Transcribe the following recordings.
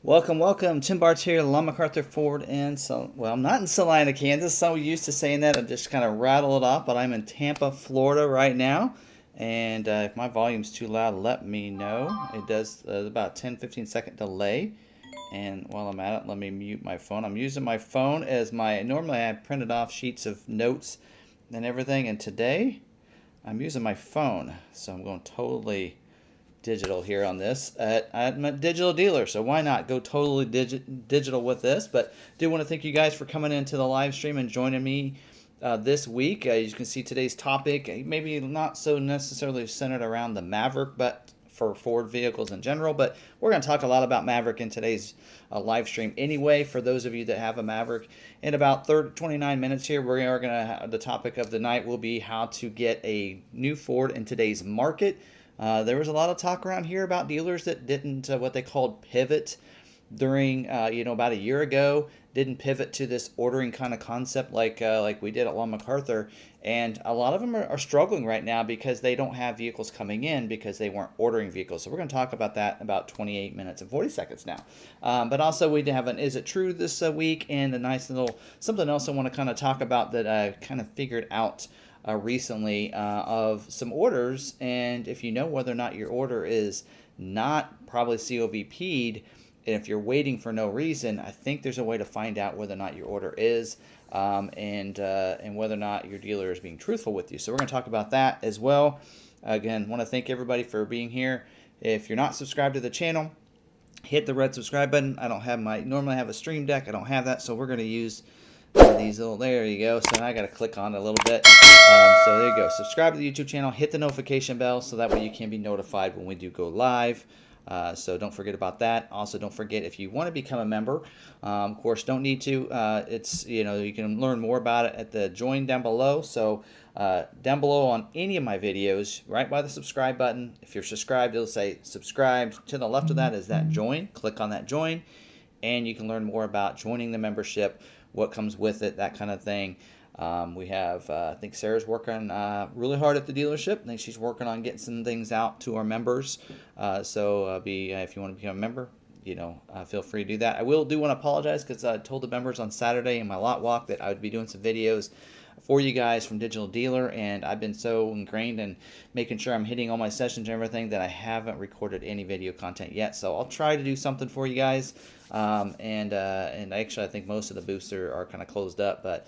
Welcome. Tim Bart's here, McArthur Ford, and I'm not in Salina, Kansas. So used to saying that, I just kind of rattle it off. But I'm in Tampa, Florida right now, and if my volume's too loud, let me know. It does about 10-15 second delay. And while I'm at it, let me mute my phone. I'm using my phone as normally I printed off sheets of notes and everything, and today I'm using my phone, so I'm going totally digital here on this. I'm a digital dealer, so why not go totally digital with this? But do want to thank you guys for coming into the live stream and joining me this week. As you can see, today's topic maybe not so necessarily centered around the Maverick, but for Ford vehicles in general. But we're going to talk a lot about Maverick in today's live stream anyway. For those of you that have a Maverick, in about 29 minutes here, we are going to have the topic of the night will be how to get a new Ford in today's market. There was a lot of talk around here about dealers that didn't what they called pivot during about a year ago, didn't pivot to this ordering kind of concept like we did at McArthur, and a lot of them are struggling right now because they don't have vehicles coming in because they weren't ordering vehicles. So we're going to talk about that in about 28 minutes and 40 seconds now. But also we have an Is It True this week, and a nice little something else I want to kind of talk about that I kind of figured out recently of some orders, and if you know whether or not your order is not probably COVP'd, and if you're waiting for no reason, I think there's a way to find out whether or not your order is and whether or not your dealer is being truthful with you. So we're going to talk about that as well. Again, want to thank everybody for being here. If you're not subscribed to the channel, hit the red subscribe button. I don't have normally I have a stream deck. I don't have that, so we're going to use these little, there you go. So now I got to click on it a little bit. So there you go. Subscribe to the YouTube channel, hit the notification bell so that way you can be notified when we do go live. So don't forget about that. Also, don't forget if you want to become a member, of course, don't need to. It's, you can learn more about it at the join down below. So down below on any of my videos, right by the subscribe button, if you're subscribed, it'll say subscribe. To the left of that is that join. Click on that join, and you can learn more about joining the membership, what comes with it, that kind of thing. We have, I think Sarah's working really hard at the dealership. I think she's working on getting some things out to our members. If you want to become a member, feel free to do that. I do want to apologize because I told the members on Saturday in my lot walk that I would be doing some videos for you guys from Digital Dealer, and I've been so ingrained in making sure I'm hitting all my sessions and everything that I haven't recorded any video content yet. So I'll try to do something for you guys. And actually, I think most of the booths are kind of closed up, but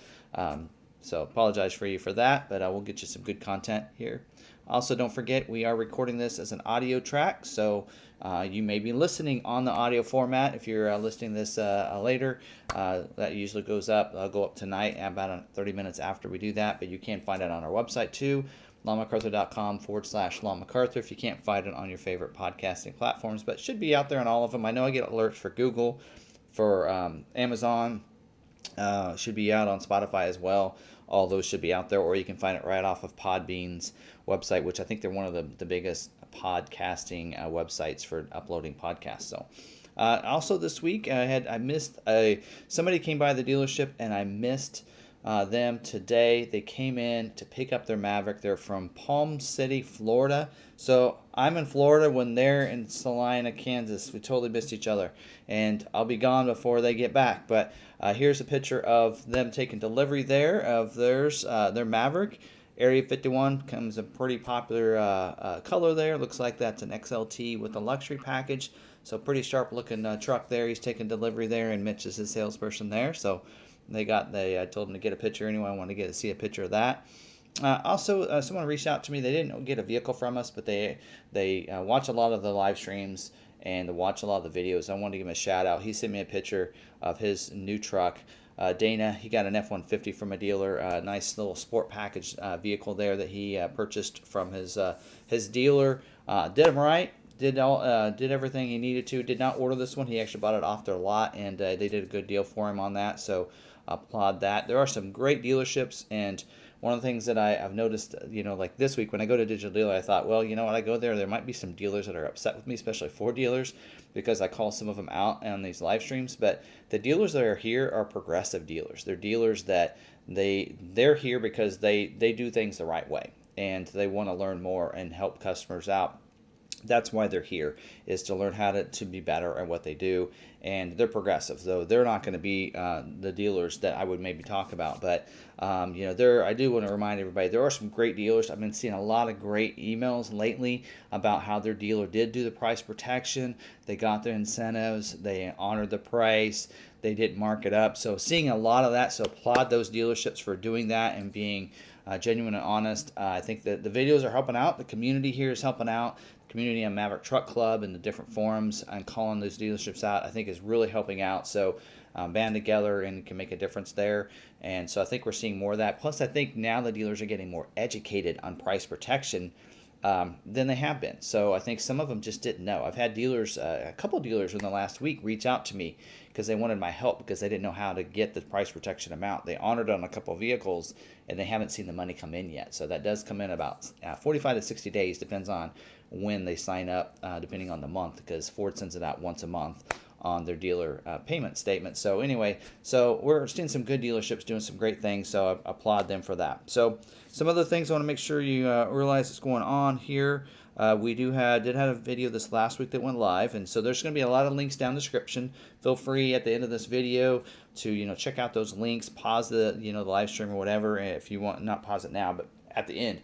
so apologize for you for that, but I will get you some good content here. Also, don't forget, we are recording this as an audio track, so you may be listening on the audio format. If you're listening this later, that usually goes up. I'll go up tonight about 30 minutes after we do that, but you can find it on our website too, lawmacarthur.com/lawmacarthur if you can't find it on your favorite podcasting platforms, but it should be out there on all of them. I know I get alerts for Google, for Amazon, should be out on Spotify as well. All those should be out there, or you can find it right off of Podbean's website, which I think they're one of the biggest podcasting websites for uploading podcasts. So also this week I missed somebody came by the dealership and I missed them today. They came in to pick up their Maverick. They're from Palm City, Florida. So I'm in Florida when they're in Salina, Kansas. We totally missed each other, and I'll be gone before they get back. But here's a picture of them taking delivery there of their Maverick. Area 51 comes a pretty popular color there. Looks like that's an XLT with a luxury package. So pretty sharp looking truck there. He's taking delivery there, and Mitch is his salesperson there. So I told them to get a picture anyway. I wanted to see a picture of that. Also, someone reached out to me. They didn't get a vehicle from us, but they watch a lot of the live streams and they watch a lot of the videos. I wanted to give him a shout out. He sent me a picture of his new truck. Dana, he got an F-150 from a dealer, a nice little sport package vehicle there that he purchased from his dealer. Did him right. Did everything he needed to. Did not order this one. He actually bought it off their lot, and they did a good deal for him on that. So applaud that. There are some great dealerships, and one of the things that I've noticed, like this week when I go to Digital Dealer, I thought, well, when I go there might be some dealers that are upset with me, especially Ford dealers, because I call some of them out on these live streams. But the dealers that are here are progressive dealers. They're dealers that they're here because they do things the right way, and they want to learn more and help customers out. That's why they're here, is to learn how to be better at what they do. And they're progressive, though they're not going to be the dealers that I would maybe talk about. But I do want to remind everybody, there are some great dealers. I've been seeing a lot of great emails lately about how their dealer did do the price protection. They got their incentives, they honored the price, they didn't mark it up. So seeing a lot of that, so applaud those dealerships for doing that and being genuine and honest. I think that the videos are helping out. The community here is helping out. The community on Maverick Truck Club and the different forums and calling those dealerships out, I think is really helping out. So band together and can make a difference there. And so I think we're seeing more of that. Plus, I think now the dealers are getting more educated on price protection than they have been. So I think some of them just didn't know. I've had dealers, a couple dealers in the last week, reach out to me because they wanted my help because they didn't know how to get the price protection amount. They honored on a couple of vehicles and they haven't seen the money come in yet. So that does come in about 45 to 60 days, depends on when they sign up, depending on the month, because Ford sends it out once a month on their dealer payment statement. So anyway, so we're seeing some good dealerships doing some great things, so I applaud them for that. So some other things I want to make sure you realize what's going on here. We did have a video this last week that went live, and so there's going to be a lot of links down the description. Feel free at the end of this video to check out those links, pause the the live stream or whatever if you want. Not pause it now, but at the end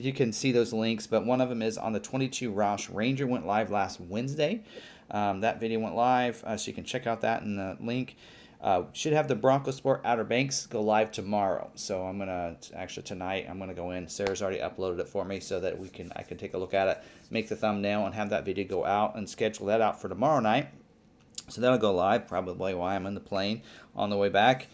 you can see those links. But one of them is on the 22 Roush Ranger, went live last Wednesday. That video went live, so you can check out that in the link. Should have the Bronco Sport Outer Banks go live tomorrow. So I'm gonna actually tonight I'm gonna go in. Sarah's already uploaded it for me so that I can take a look at it, make the thumbnail, and have that video go out and schedule that out for tomorrow night. So that'll go live probably while I'm in the plane on the way back.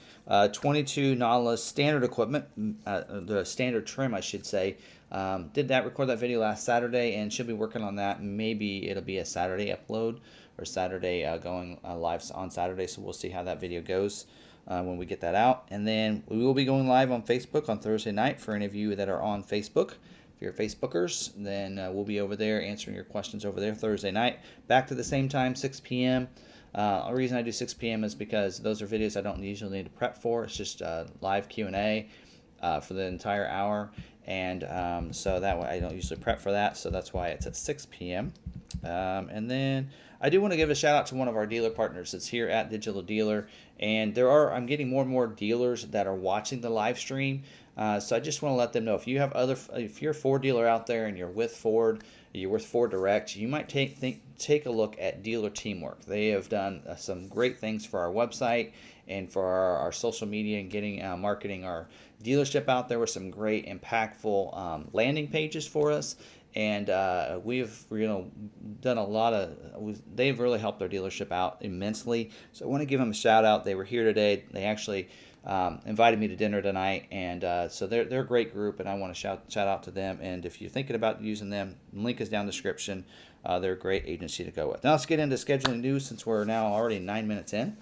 22 Nautilus standard equipment, the standard trim, I should say. Record that video last Saturday, and should be working on that. Maybe it'll be a Saturday upload or Saturday going live on Saturday. So we'll see how that video goes when we get that out. And then we will be going live on Facebook on Thursday night for any of you that are on Facebook. If you're Facebookers, then we'll be over there answering your questions over there Thursday night. Back to the same time, 6 p.m. The reason I do 6 p.m. is because those are videos I don't usually need to prep for. It's just live Q&A for the entire hour. And so that way I don't usually prep for that. So that's why it's at 6 p.m. And then I do want to give a shout out to one of our dealer partners that's here at Digital Dealer. And I'm getting more and more dealers that are watching the live stream. So I just want to let them know, if you're a Ford dealer out there and you're with Ford, you're with Ford Direct, you might take a look at Dealer Teamwork. They have done some great things for our website and for our social media and getting marketing our dealership out there with some great impactful landing pages for us. And we've done a lot of, they've really helped our dealership out immensely. So I want to give them a shout out. They were here today. They actually invited me to dinner tonight, and so they're a great group, and I want to shout out to them. And if you're thinking about using them, the link is down in the description. They're a great agency to go with. Now let's get into scheduling news, since we're now already 9 minutes in.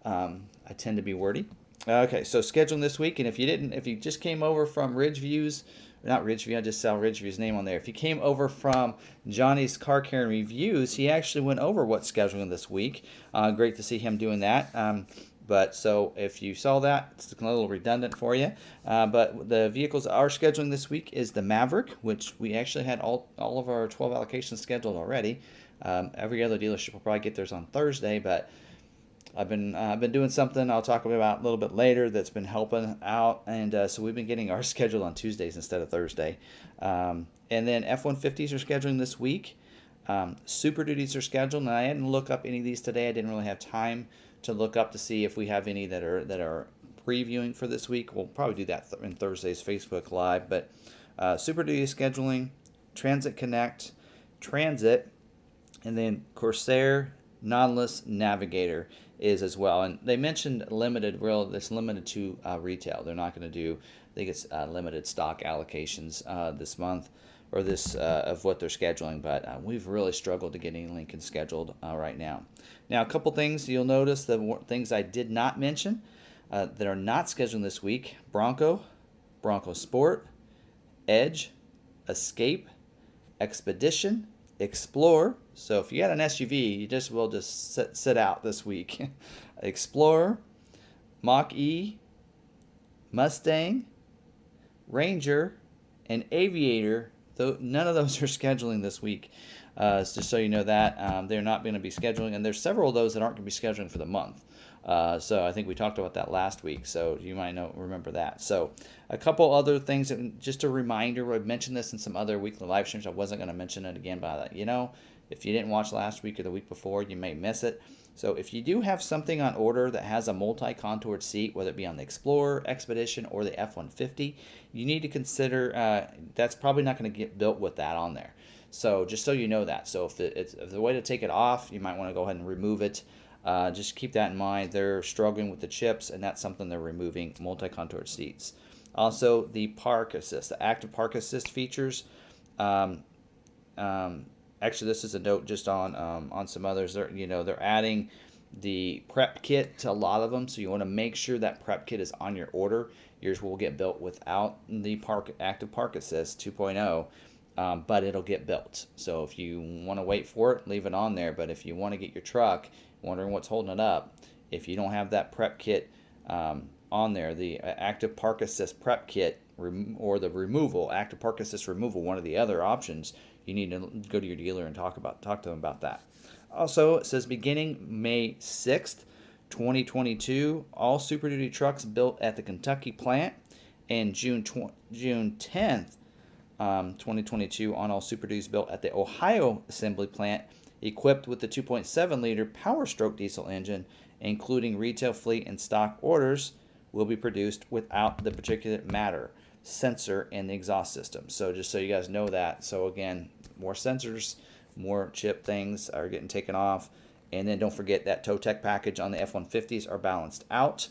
I tend to be wordy. Okay, so scheduling this week, and if you just came over from Ridgeviews, not Ridgeview, I just saw Ridgeview's name on there. If you came over from Johnny's Car Care and Reviews, he actually went over what's scheduling this week. Great to see him doing that. But so if you saw that, it's a little redundant for you. But the vehicles are scheduling this week is the Maverick, which we actually had all of our 12 allocations scheduled already. Every other dealership will probably get theirs on Thursday, but I've been doing something I'll talk about a little bit later that's been helping out, and so we've been getting our schedule on Tuesdays instead of Thursday. And then F-150s are scheduling this week. Super Duties are scheduled, and I didn't look up any of these today. I didn't really have time to look up to see if we have any that are previewing for this week. We'll probably do that in Thursday's Facebook Live. But Super Duty scheduling, Transit Connect, Transit, and then Corsair, Nautilus, Navigator is as well. And they mentioned limited to retail. They're not going to do, I think it's limited stock allocations this month, or this of what they're scheduling, but we've really struggled to get any Lincoln scheduled right now. Now, a couple things you'll notice, the things I did not mention that are not scheduling this week: Bronco, Bronco Sport, Edge, Escape, Expedition, Explorer. So if you got an SUV, you will just sit out this week. Explorer, Mach-E, Mustang, Ranger, and Aviator, none of those are scheduling this week. Just so you know that they're not going to be scheduling, and there's several of those that aren't going to be scheduling for the month. So I think we talked about that last week, so you might remember that. So a couple other things, just a reminder, I mentioned this in some other weekly live streams. I wasn't going to mention it again, but if you didn't watch last week or the week before, you may miss it. So if you do have something on order that has a multi-contoured seat, whether it be on the Explorer, Expedition, or the F-150, you need to consider that's probably not going to get built with that on there. So just so you know that. So if the way to take it off, you might want to go ahead and remove it. Just keep that in mind. They're struggling with the chips, and that's something they're removing, multi-contoured seats. Also, the park assist, the active park assist features. Actually, this is a note just on some others. They're adding the prep kit to a lot of them, so you want to make sure that prep kit is on your order. Yours will get built without the active park assist 2.0. But it'll get built. So if you want to wait for it, leave it on there. But if you want to get your truck, wondering what's holding it up, if you don't have that prep kit on there, the active park assist prep kit or the active park assist removal, one of the other options, you need to go to your dealer and talk to them about that. Also, it says beginning May 6th, 2022, all Super Duty trucks built at the Kentucky plant, and June 10th, 2022 on all Super Duties built at the Ohio assembly plant equipped with the 2.7-liter Power Stroke diesel engine, including retail fleet and stock orders, will be produced without the particulate matter sensor in the exhaust system. So just so you guys know that. So again, more sensors, more chip things are getting taken off. And then don't forget that tow tech package on the F-150s are balanced out.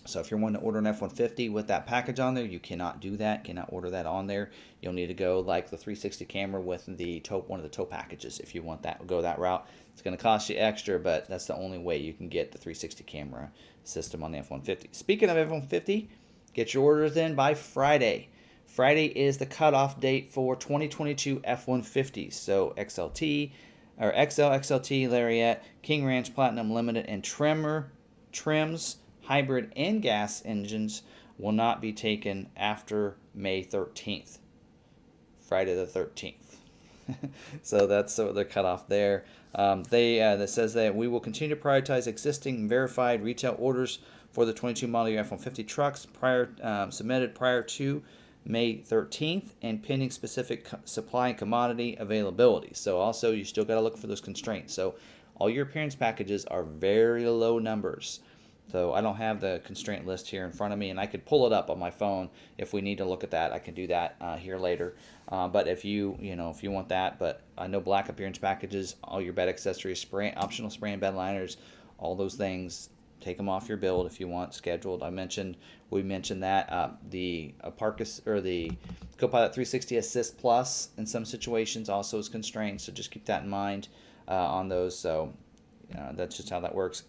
So if you're wanting to order an F-150 with that package on there, you cannot do that, cannot order that on there. You'll need to go like the 360 camera with one of the tow packages if you want that, go that route. It's going to cost you extra, but that's the only way you can get the 360 camera system on the F-150. Speaking of F-150, get your orders in by Friday. Friday is the cutoff date for 2022 F-150s. So XLT, or XL, XLT, Lariat, King Ranch Platinum Limited, and trims, hybrid and gas engines will not be taken after May 13th, Friday the 13th. So that's the cutoff there. That says that we will continue to prioritize existing verified retail orders for the 22 model year F-150 trucks submitted prior to May 13th and pending specific supply and commodity availability. So also you still got to look for those constraints. So all your appearance packages are very low numbers. So I don't have the constraint list here in front of me, and I could pull it up on my phone if we need to look at that. I can do that here later. But if you want that, but I know black appearance packages, all your bed accessories, optional spray and bed liners, all those things, take them off your build if you want scheduled. We mentioned that the Copilot 360 Assist Plus in some situations also is constrained. So just keep that in mind on those. So that's just how that works.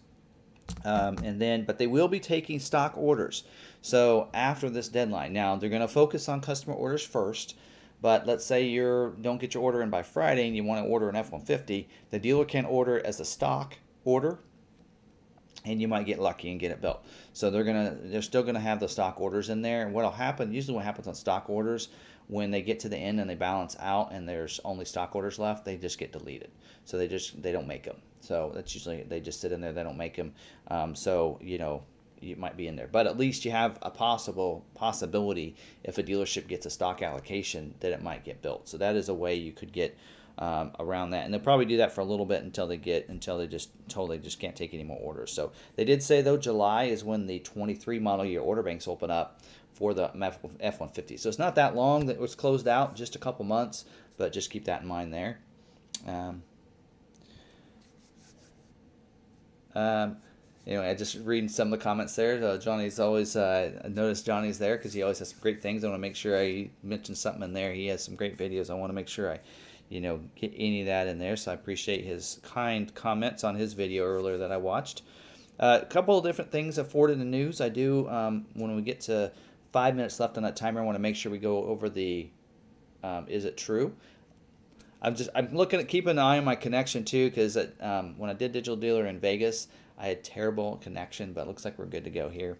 But they will be taking stock orders. So after this deadline, now they're going to focus on customer orders first. But let's say you don't get your order in by Friday and you want to order an F-150, the dealer can order it as a stock order, and you might get lucky and get it built. So they're still gonna have the stock orders in there. And what'll happen? Usually, what happens on stock orders, when they get to the end and they balance out and there's only stock orders left, they just get deleted. So they don't make them. So that's usually, they just sit in there. They don't make them. So you might be in there, but at least you have a possibility if a dealership gets a stock allocation that it might get built. So that is a way you could get around that, and they'll probably do that for a little bit until they just can't take any more orders. So they did say though July is when the 23 model year order banks open up for the F-150. So it's not that long that it was closed out, just a couple months, but just keep that in mind there. I just reading some of the comments there. Johnny's always, I noticed Johnny's there because he always has some great things. I want to make sure I mention something in there. He has some great videos. I want to make sure I, get any of that in there. So I appreciate his kind comments on his video earlier that I watched. A couple of different things that Ford in the news. I do, when we get to 5 minutes left on that timer, I want to make sure we go over the, is it true? I'm looking at keeping an eye on my connection too, because when I did Digital Dealer in Vegas, I had terrible connection, but it looks like we're good to go here.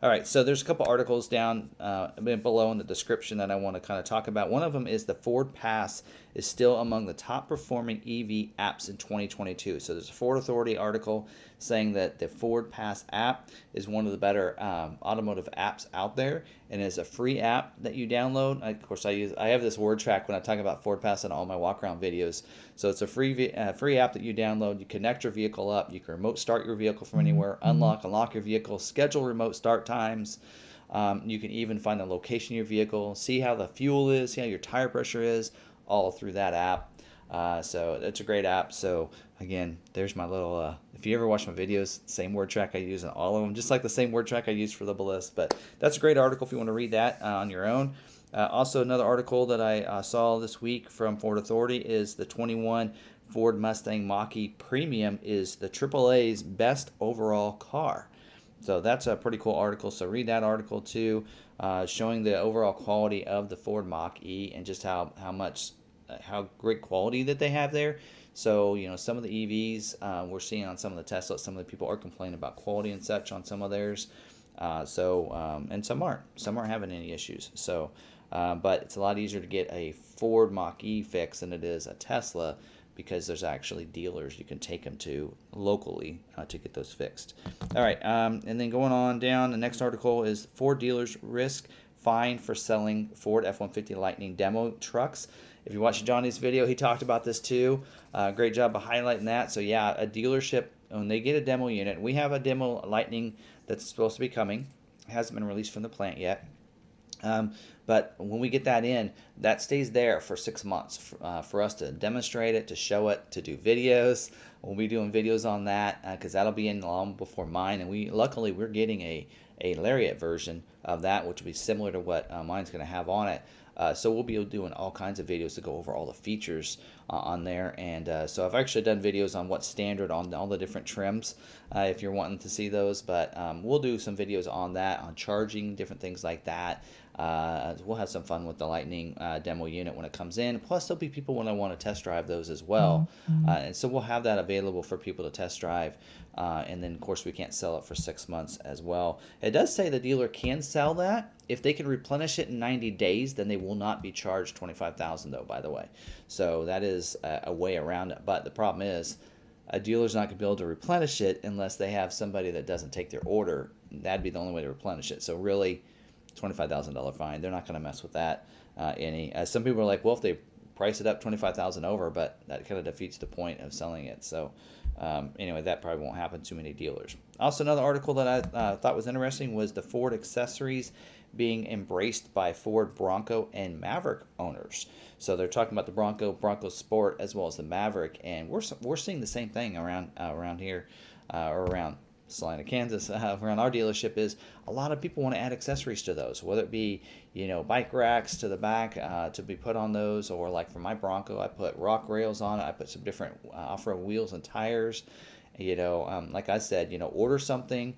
All right, so there's a couple articles down below in the description that I want to kind of talk about. One of them is the FordPass is still among the top performing EV apps in 2022. So there's a Ford Authority article saying that the FordPass app is one of the better automotive apps out there, and is a free app that you download. Of course, I have this word track when I talk about FordPass in all my walk around videos. So it's a free app that you download. You connect your vehicle up. You can remote start your vehicle from anywhere, unlock your vehicle, schedule remote start times. You can even find the location of your vehicle, see how the fuel is, see how your tire pressure is, all through that app. So it's a great app. So again, there's my little, if you ever watch my videos, same word track I use in all of them, just like the same word track I use for the Ballist. But that's a great article if you want to read that on your own. Also, another article that I saw this week from Ford Authority is the 21 Ford Mustang Mach-E Premium is the AAA's best overall car. So that's a pretty cool article. So read that article too, showing the overall quality of the Ford Mach-E and just how great quality that they have there. So, you know, some of the EVs we're seeing on some of the Teslas, some of the people are complaining about quality and such on some of theirs. And some aren't. Some aren't having any issues. So, but it's a lot easier to get a Ford Mach-E fix than it is a Tesla, because there's actually dealers you can take them to locally to get those fixed. All right, and then going on down, the next article is Ford dealers risk fine for selling Ford F-150 Lightning demo trucks. If you watch Johnny's video, he talked about this too. Great job of highlighting that. So yeah, a dealership, when they get a demo unit, we have a demo Lightning that's supposed to be coming. It hasn't been released from the plant yet. But when we get that in, that stays there for 6 months for us to demonstrate it, to show it, to do videos. We'll be doing videos on that because that'll be in long before mine. And luckily we're getting a Lariat version of that, which will be similar to what mine's going to have on it. So we'll be doing all kinds of videos to go over all the features on there. And so I've actually done videos on what's standard on all the different trims if you're wanting to see those. But we'll do some videos on that, on charging, different things like that. We'll have some fun with the Lightning demo unit when it comes in. Plus, there'll be people when I want to test drive those as well. And so we'll have that available for people to test drive. And then, of course, we can't sell it for 6 months as well. It does say the dealer can sell that. If they can replenish it in 90 days, then they will not be charged $25,000, though, by the way. So that is a way around it. But the problem is, a dealer's not going to be able to replenish it unless they have somebody that doesn't take their order. That'd be the only way to replenish it. So really, $25,000 fine. They're not going to mess with that any. Some people are like, well, if they price it up $25,000 over, but that kind of defeats the point of selling it. So anyway, that probably won't happen to too many dealers. Also, another article that I thought was interesting was the Ford accessories being embraced by Ford Bronco and Maverick owners. So they're talking about the Bronco Sport, as well as the Maverick, and we're seeing the same thing around here, or around Salina, Kansas, around our dealership. Is a lot of people want to add accessories to those, whether it be, you know, bike racks to the back to be put on those, or like for my Bronco, I put rock rails on it. I put some different off-road wheels and tires. You know, like I said, you know, order something,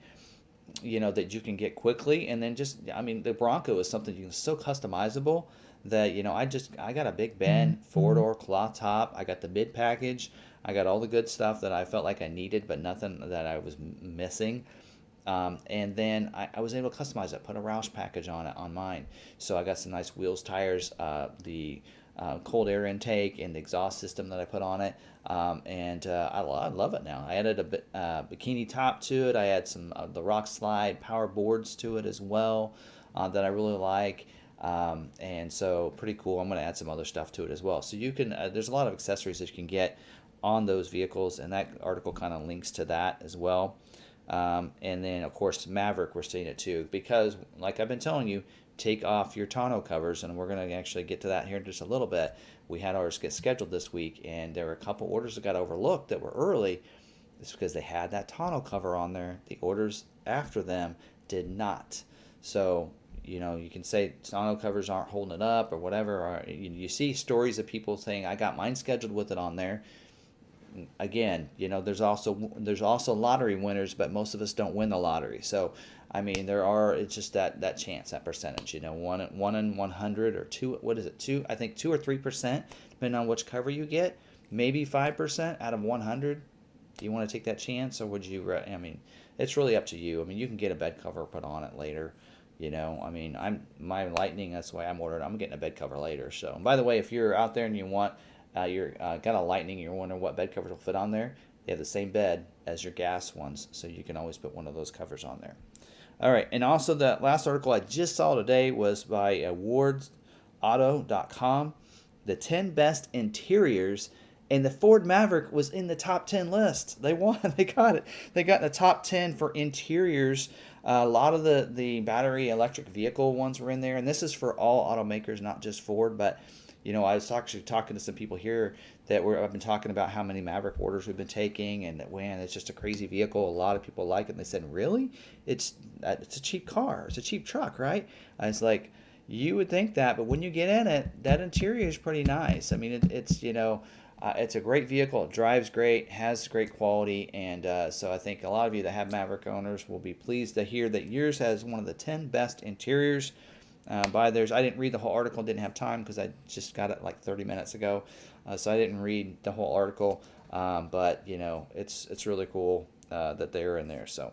you know, that you can get quickly, and then just, I mean, the Bronco is something you can so customizable that, you know, I got a Big Ben 4-door cloth top. I got the mid package. I got all the good stuff that I felt like I needed, but nothing that I was missing. And then I was able to customize it, put a Roush package on it on mine. So I got some nice wheels, tires, the cold air intake, and the exhaust system that I put on it. I love it now. I added a bikini top to it. I add some the Rock Slide power boards to it as well that I really like. And so pretty cool. I'm going to add some other stuff to it as well. So you can, there's a lot of accessories that you can get on those vehicles, and that article kind of links to that as well. And then, of course, Maverick, we're seeing it too, because like I've been telling you, take off your tonneau covers, and we're going to actually get to that here in just a little bit. We had ours get scheduled this week, and there were a couple orders that got overlooked that were early. It's because they had that tonneau cover on there. The orders after them did not. So, you know, you can say tonneau covers aren't holding it up or whatever. Or you see stories of people saying, I got mine scheduled with it on there. Again, you know, there's also lottery winners, but most of us don't win the lottery. So, I mean, it's just that chance, that percentage, you know, 1 in 100 or 2, what is it, 2, I think 2 or 3%, depending on which cover you get, maybe 5% out of 100, Do you want to take that chance, or would you? I mean, it's really up to you. I mean, you can get a bed cover put on it later. You know, I mean, my Lightning. That's the way I'm ordering. I'm getting a bed cover later. So, and by the way, if you're out there and you want, you're got a Lightning, and you're wondering what bed covers will fit on there, they have the same bed as your gas ones, so you can always put one of those covers on there. All right, and also the last article I just saw today was by wardauto.com, the 10 best interiors, and the Ford Maverick was in the top 10 list. They won. They got it. They got in the top 10 for interiors. A lot of the battery electric vehicle ones were in there, and this is for all automakers, not just Ford. But you know, I was actually talking to some people here that I've been talking about how many Maverick orders we've been taking, and that, man, it's just a crazy vehicle. A lot of people like it. And they said, really? It's a cheap car. It's a cheap truck, right? And it's like, you would think that, but when you get in it, that interior is pretty nice. I mean, it's you know, it's a great vehicle. It drives great, has great quality, and so I think a lot of you that have Maverick owners will be pleased to hear that yours has one of the 10 best interiors. By theirs, I didn't read the whole article. Didn't have time because I just got it like 30 minutes ago, so I didn't read the whole article. But you know, it's really cool that they're in there. So,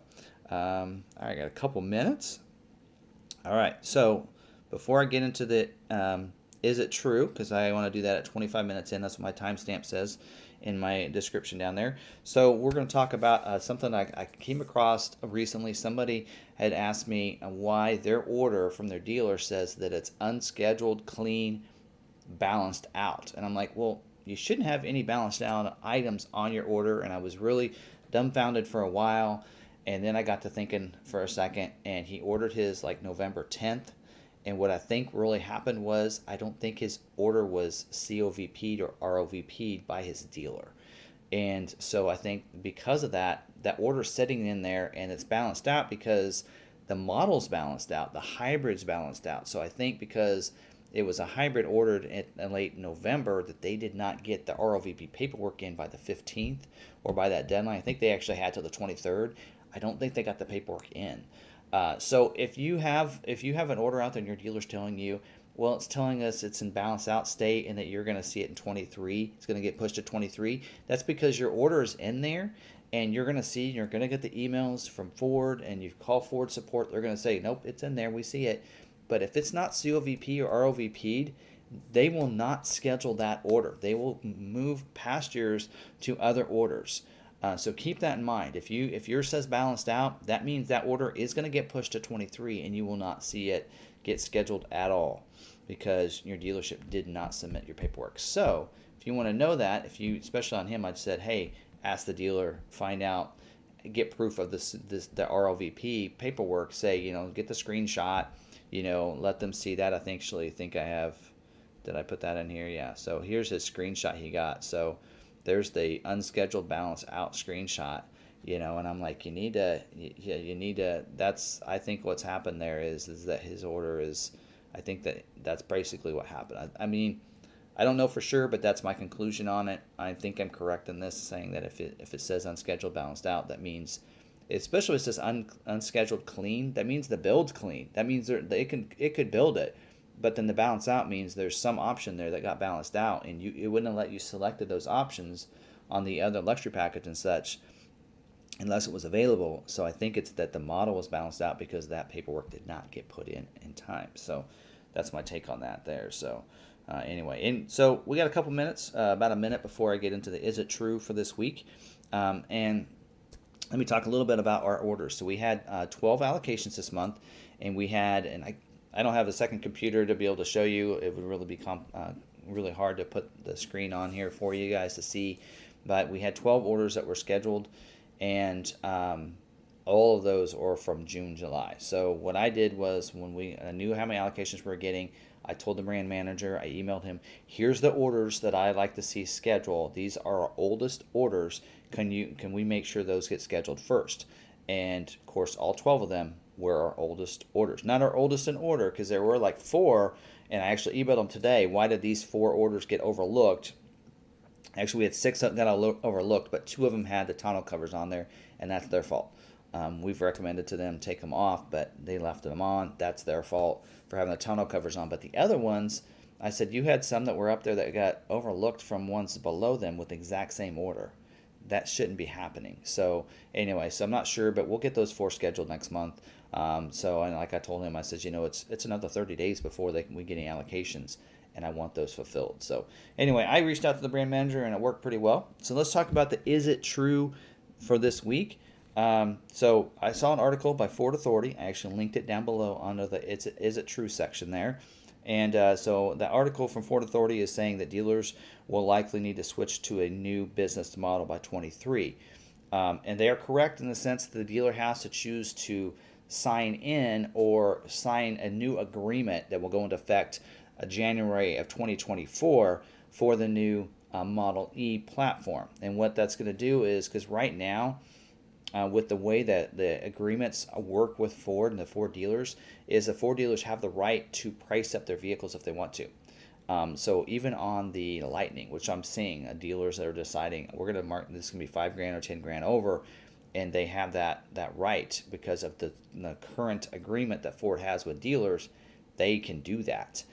I got a couple minutes. All right, so before I get into the is it true, because I want to do that at 25 minutes in. That's what my timestamp says in my description down there. So we're going to talk about something I came across recently. Somebody had asked me why their order from their dealer says that it's unscheduled, clean, balanced out. And I'm like, well, you shouldn't have any balanced out items on your order. And I was really dumbfounded for a while. And then I got to thinking for a second, and he ordered his like November 10th. And what I think really happened was, I don't think his order was COVP'd or ROVP'd by his dealer. And so I think because of that, that order's sitting in there and it's balanced out because the model's balanced out, the hybrid's balanced out. So I think because it was a hybrid ordered in late November, that they did not get the ROVP paperwork in by the 15th or by that deadline. I think they actually had till the 23rd. I don't think they got the paperwork in. So if you have an order out there and your dealer's telling you, well, it's telling us it's in balanced out state and that you're going to see it in 23, it's going to get pushed to 23, that's because your order is in there, and you're going to see, you're going to get the emails from Ford, and you call Ford support, they're going to say, nope, it's in there, we see it. But if it's not COVP or ROVP'd, they will not schedule that order. They will move past yours to other orders. So keep that in mind. If yours says balanced out, that means that order is going to get pushed to 23, and you will not see it get scheduled at all because your dealership did not submit your paperwork. So if you want to know that, especially on him, I'd said, hey, ask the dealer, find out, get proof of the ROVP paperwork. Say, you know, get the screenshot, you know, let them see that. I think I have. Did I put that in here? Yeah. So here's his screenshot he got. So there's the unscheduled balance out screenshot, you know, and I'm like, you need to, that's, I think what's happened there is that his order is, I think that's basically what happened. I mean, I don't know for sure, but that's my conclusion on it. I think I'm correct in this, saying that if it says unscheduled balanced out, that means, especially if it says unscheduled clean, that means the build's clean. That means it could build it. But then the balance out means there's some option there that got balanced out, and it wouldn't have let you selected those options on the other luxury package and such unless it was available. So I think it's that the model was balanced out because that paperwork did not get put in time. So that's my take on that there. So anyway, and so we got a couple minutes, about a minute before I get into the is it true for this week. And let me talk a little bit about our orders. So we had 12 allocations this month, and we had, and I don't have a second computer to be able to show you. It would really be really hard to put the screen on here for you guys to see. But we had 12 orders that were scheduled, and all of those are from June, July. So what I did was, when I knew how many allocations we were getting, I told the brand manager, I emailed him, here's the orders that I'd like to see scheduled. These are our oldest orders. Can we make sure those get scheduled first? And of course, all 12 of them were our oldest orders. Not our oldest in order, because there were like 4, and I actually emailed them today. Why did these 4 orders get overlooked? Actually, we had 6 that got overlooked, but 2 of them had the tonneau covers on there, and that's their fault. We've recommended to them take them off, but they left them on. That's their fault for having the tonneau covers on. But the other ones, I said, you had some that were up there that got overlooked from ones below them with the exact same order. that shouldn't be happening. So anyway, so I'm not sure, but we'll get those 4 scheduled next month. So, and like I told him, I said, it's another 30 days before we get any allocations, and I want those fulfilled. So anyway, I reached out to the brand manager, and it worked pretty well. So let's talk about the Is It True for this week. So I saw an article by Ford Authority. I actually linked it down below under the Is It True section there. And so the article from Ford Authority is saying that dealers will likely need to switch to a new business model by 23. And they are correct in the sense that the dealer has to choose to sign in or sign a new agreement that will go into effect January of 2024 for the new Model E platform. And what that's going to do is, because right now, with the way that the agreements work with Ford and the Ford dealers, is the Ford dealers have the right to price up their vehicles if they want to. So even on the Lightning, which I'm seeing dealers that are deciding we're going to mark this is going to be $5,000 or $10,000 over, and they have that right because of the current agreement that Ford has with dealers, they can do that.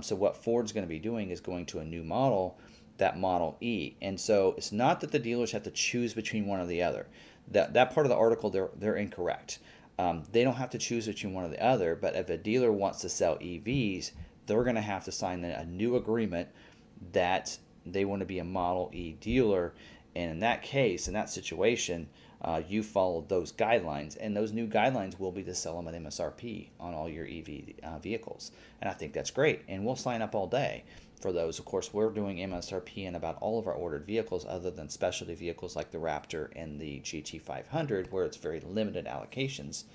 So what Ford's going to be doing is going to a new model, that Model E, and so it's not that the dealers have to choose between one or the other. That part of the article, they're incorrect. They don't have to choose between one or the other, but if a dealer wants to sell EVs, they're going to have to sign a new agreement that they want to be a Model E dealer. And in that case, in that situation, you follow those guidelines, and those new guidelines will be to sell them at MSRP on all your EV vehicles. And I think that's great, and we'll sign up all day for those. Of course, we're doing MSRP in about all of our ordered vehicles other than specialty vehicles like the Raptor and the GT500, where it's very limited allocations.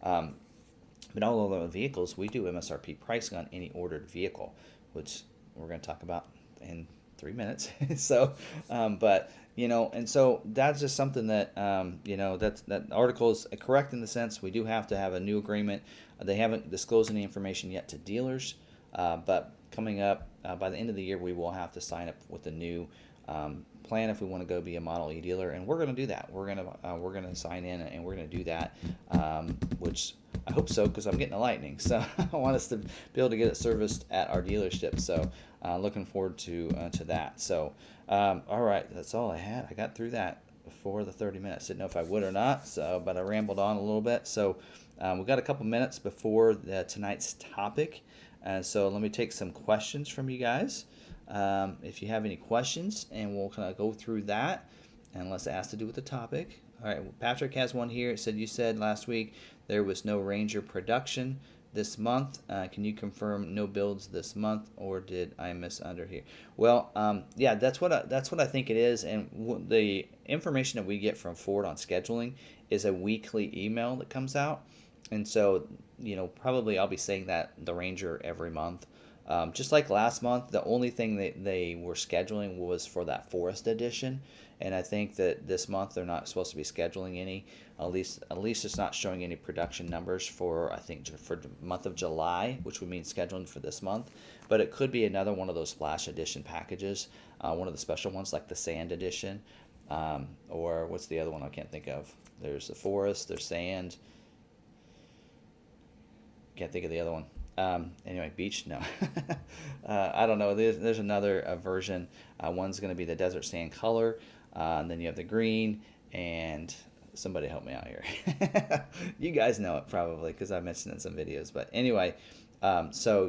But all of the vehicles, we do MSRP pricing on any ordered vehicle, which we're going to talk about in 3 minutes. So, but, and so that's just something that, that article is correct in the sense we do have to have a new agreement. They haven't disclosed any information yet to dealers, but coming up by the end of the year, we will have to sign up with a new plan if we want to go be a Model E dealer, and we're going to do that. We're going to sign in, and we're going to do that, which I hope so, because I'm getting a Lightning, so I want us to be able to get it serviced at our dealership. So looking forward to that. So all right, that's all I had. I got through that before the 30 minutes. Didn't know if I would or not, so but I rambled on a little bit. So we've got a couple minutes before tonight's topic. So let me take some questions from you guys. If you have any questions, and we'll kind of go through that, unless it has to do with the topic. All right, Patrick has one here. It said, you said last week there was no Ranger production this month. Can you confirm no builds this month, or did I miss under here? Well, yeah, that's what I think it is. And the information that we get from Ford on scheduling is a weekly email that comes out. And so, probably I'll be saying that the Ranger every month. Just like last month, the only thing that they were scheduling was for that Forest Edition, and I think that this month they're not supposed to be scheduling any. At least it's not showing any production numbers for the month of July, which would mean scheduling for this month. But it could be another one of those Splash Edition packages, one of the special ones like the Sand Edition, or what's the other one I can't think of. There's the Forest, there's Sand. Can't think of the other one. Anyway, beach, no. I don't know. There's another version. One's going to be the desert sand color, and then you have the green, and somebody help me out here. You guys know it probably because I mentioned it in some videos. But anyway, so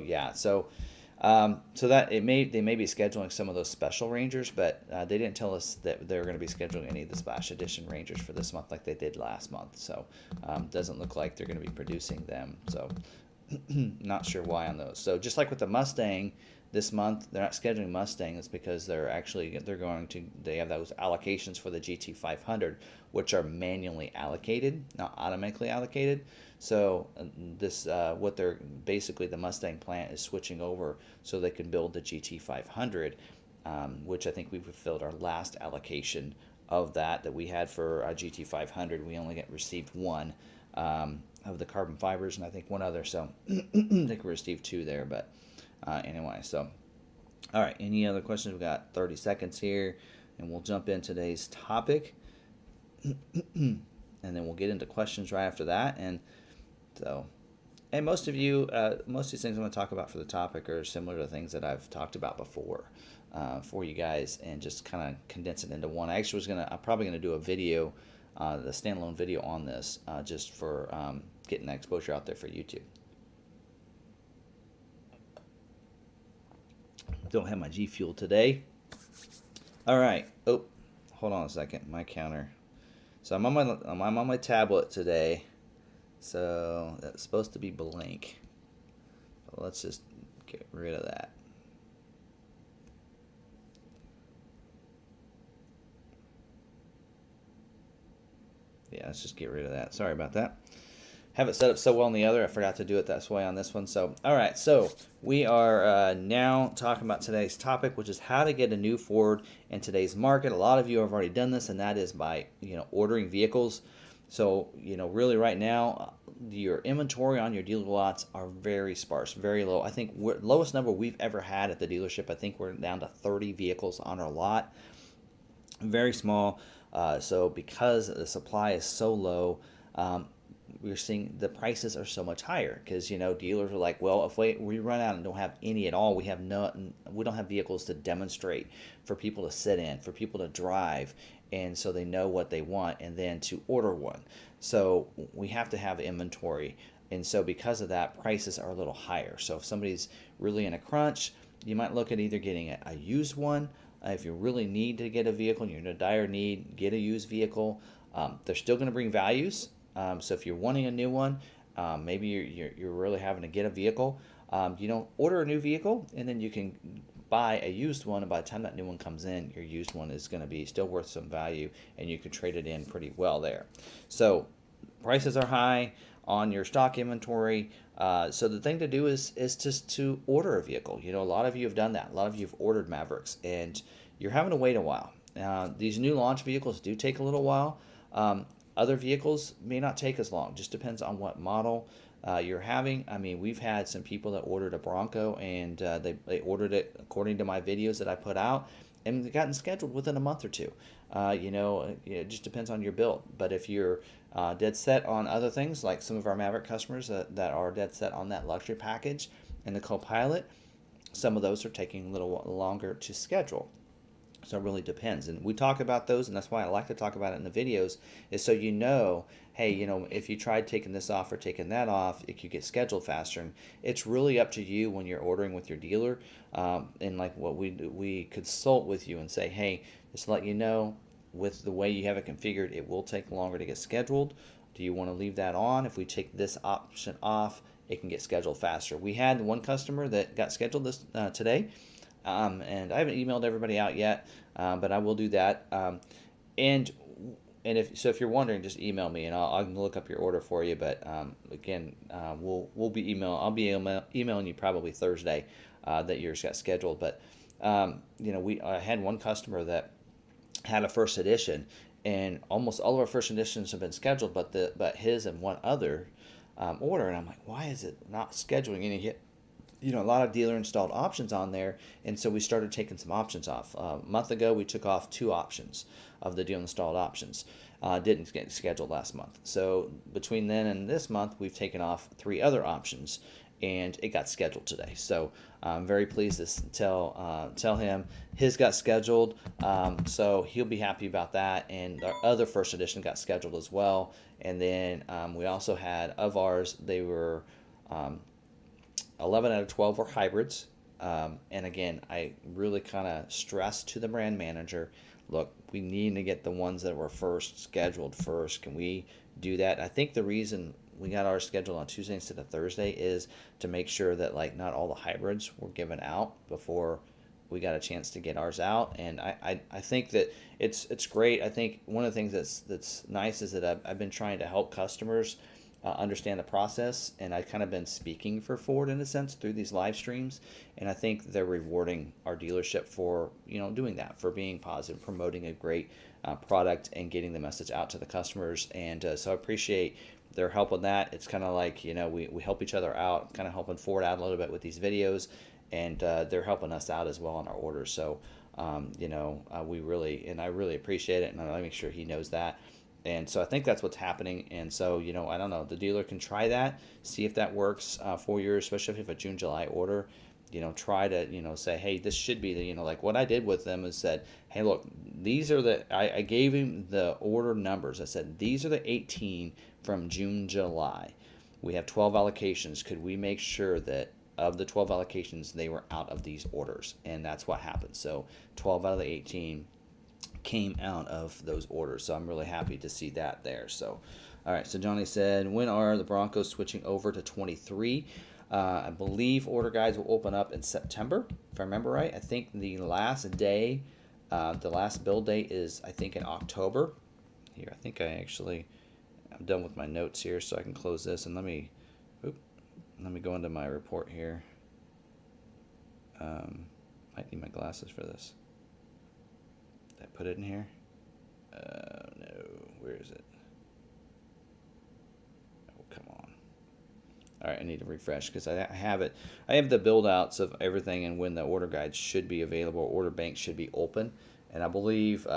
that they may be scheduling some of those special Rangers, but they didn't tell us that they're going to be scheduling any of the Splash Edition Rangers for this month like they did last month. So doesn't look like they're going to be producing them. So not sure why on those. So just like with the Mustang this month, they're not scheduling Mustang. It's because they have those allocations for the GT500, which are manually allocated, not automatically allocated. So what they're basically, the Mustang plant is switching over so they can build the GT500, which I think we fulfilled our last allocation of that we had for our GT500. We only received one of the carbon fibers, and I think one other. So I think we received 2 there. But anyway, so all right. Any other questions? We've got 30 seconds here, and we'll jump in today's topic, and then we'll get into questions right after that. And most of you, most of these things I'm going to talk about for the topic are similar to things that I've talked about before. for you guys and just kind of condense it into one. I'm probably gonna do a video, the standalone video on this, just for getting that exposure out there for YouTube. Don't have my G Fuel today. All right. Oh, hold on a second. My counter. So I'm on my tablet today. So that's supposed to be blank. But let's just get rid of that. Yeah, let's just get rid of that. Sorry about that. Have it set up so well on the other, I forgot to do it that way on this one. So, all right, so we are now talking about today's topic, which is how to get a new Ford in today's market. A lot of you have already done this, and that is by ordering vehicles. So really right now, your inventory on your dealer lots are very sparse, very low. I think lowest number we've ever had at the dealership. I think we're down to 30 vehicles on our lot. Very small. So because the supply is so low, we're seeing the prices are so much higher because dealers are like, well, if we run out and don't have any at all, we don't have vehicles to demonstrate for people to sit in, for people to drive, and so they know what they want and then to order one. So we have to have inventory, and so because of that, prices are a little higher. So if somebody's really in a crunch, you might look at either getting a used one. If you really need to get a vehicle and you're in a dire need, get a used vehicle. They're still going to bring values. So if you're wanting a new one, maybe you're really having to get a vehicle, order a new vehicle and then you can buy a used one. And by the time that new one comes in, your used one is going to be still worth some value and you can trade it in pretty well there. So prices are high on your stock inventory. So the thing to do is just to order a vehicle. A lot of you have done that. A lot of you have ordered Mavericks and you're having to wait a while. These new launch vehicles do take a little while. Other vehicles may not take as long. Just depends on what model you're having. I mean, we've had some people that ordered a Bronco and they ordered it according to my videos that I put out and they've gotten scheduled within a month or two. It just depends on your build. But if you're dead set on other things, like some of our Maverick customers that are dead set on that luxury package and the co-pilot, some of those are taking a little longer to schedule. So it really depends. And we talk about those, and that's why I like to talk about it in the videos, is so hey, if you tried taking this off or taking that off, it could get scheduled faster. And it's really up to you when you're ordering with your dealer. And like what we do, we consult with you and say, hey, just to let you know, with the way you have it configured, it will take longer to get scheduled. Do you want to leave that on? If we take this option off, it can get scheduled faster. We had one customer that got scheduled today. And I haven't emailed everybody out yet, but I will do that. And if you're wondering, just email me and I'll look up your order for you. But again, I'll be emailing you probably Thursday that yours got scheduled. But I had one customer that had a first edition, and almost all of our first editions have been scheduled, but his and one other order, and I'm like, why is it not scheduling? And he hit a lot of dealer installed options on there, and so we started taking some options off. A month ago, we took off 2 options of the dealer installed options. Didn't get scheduled last month. So between then and this month, we've taken off 3 other options, and it got scheduled today. So I'm very pleased to tell him his got scheduled. So he'll be happy about that. And our other first edition got scheduled as well. And then we also had of ours, they were 11 out of 12 were hybrids. And again, I really kind of stressed to the brand manager, look, we need to get the ones that were scheduled first. Can we do that? I think the reason we got ours scheduled on Tuesday instead of Thursday is to make sure that not all the hybrids were given out before we got a chance to get ours out. And I think that it's great. I think one of the things that's nice is that I've been trying to help customers understand the process, and I've kind of been speaking for Ford in a sense through these live streams, and I think they're rewarding our dealership for doing that, for being positive, promoting a great product and getting the message out to the customers. And so I appreciate their help on that. It's kind of like we help each other out, kind of helping Ford out a little bit with these videos, and they're helping us out as well on our orders. So I really appreciate it, and I make sure he knows that. And so I think that's what's happening. And so, I don't know, the dealer can try that, see if that works for you, especially if you have a June, July order. try to, say, hey, this should be the, like what I did with them is said, hey, look, these are I gave him the order numbers. I said, these are the 18 from June, July. We have 12 allocations. Could we make sure that of the 12 allocations, they were out of these orders? And that's what happened. So 12 out of the 18 came out of those orders. So I'm really happy to see that there. So, all right. So Johnny said, when are the Broncos switching over to 23? I believe order guides will open up in September, if I remember right. I think the last day, the last build date is, I think, in October. Here, I think I'm done with my notes here, so I can close this. And let me go into my report here. Might need my glasses for this. Did I put it in here? No. Where is it? Oh, come on. All right, I need to refresh because I have it. I have the build outs of everything and when the order guides should be available, order banks should be open. And I believe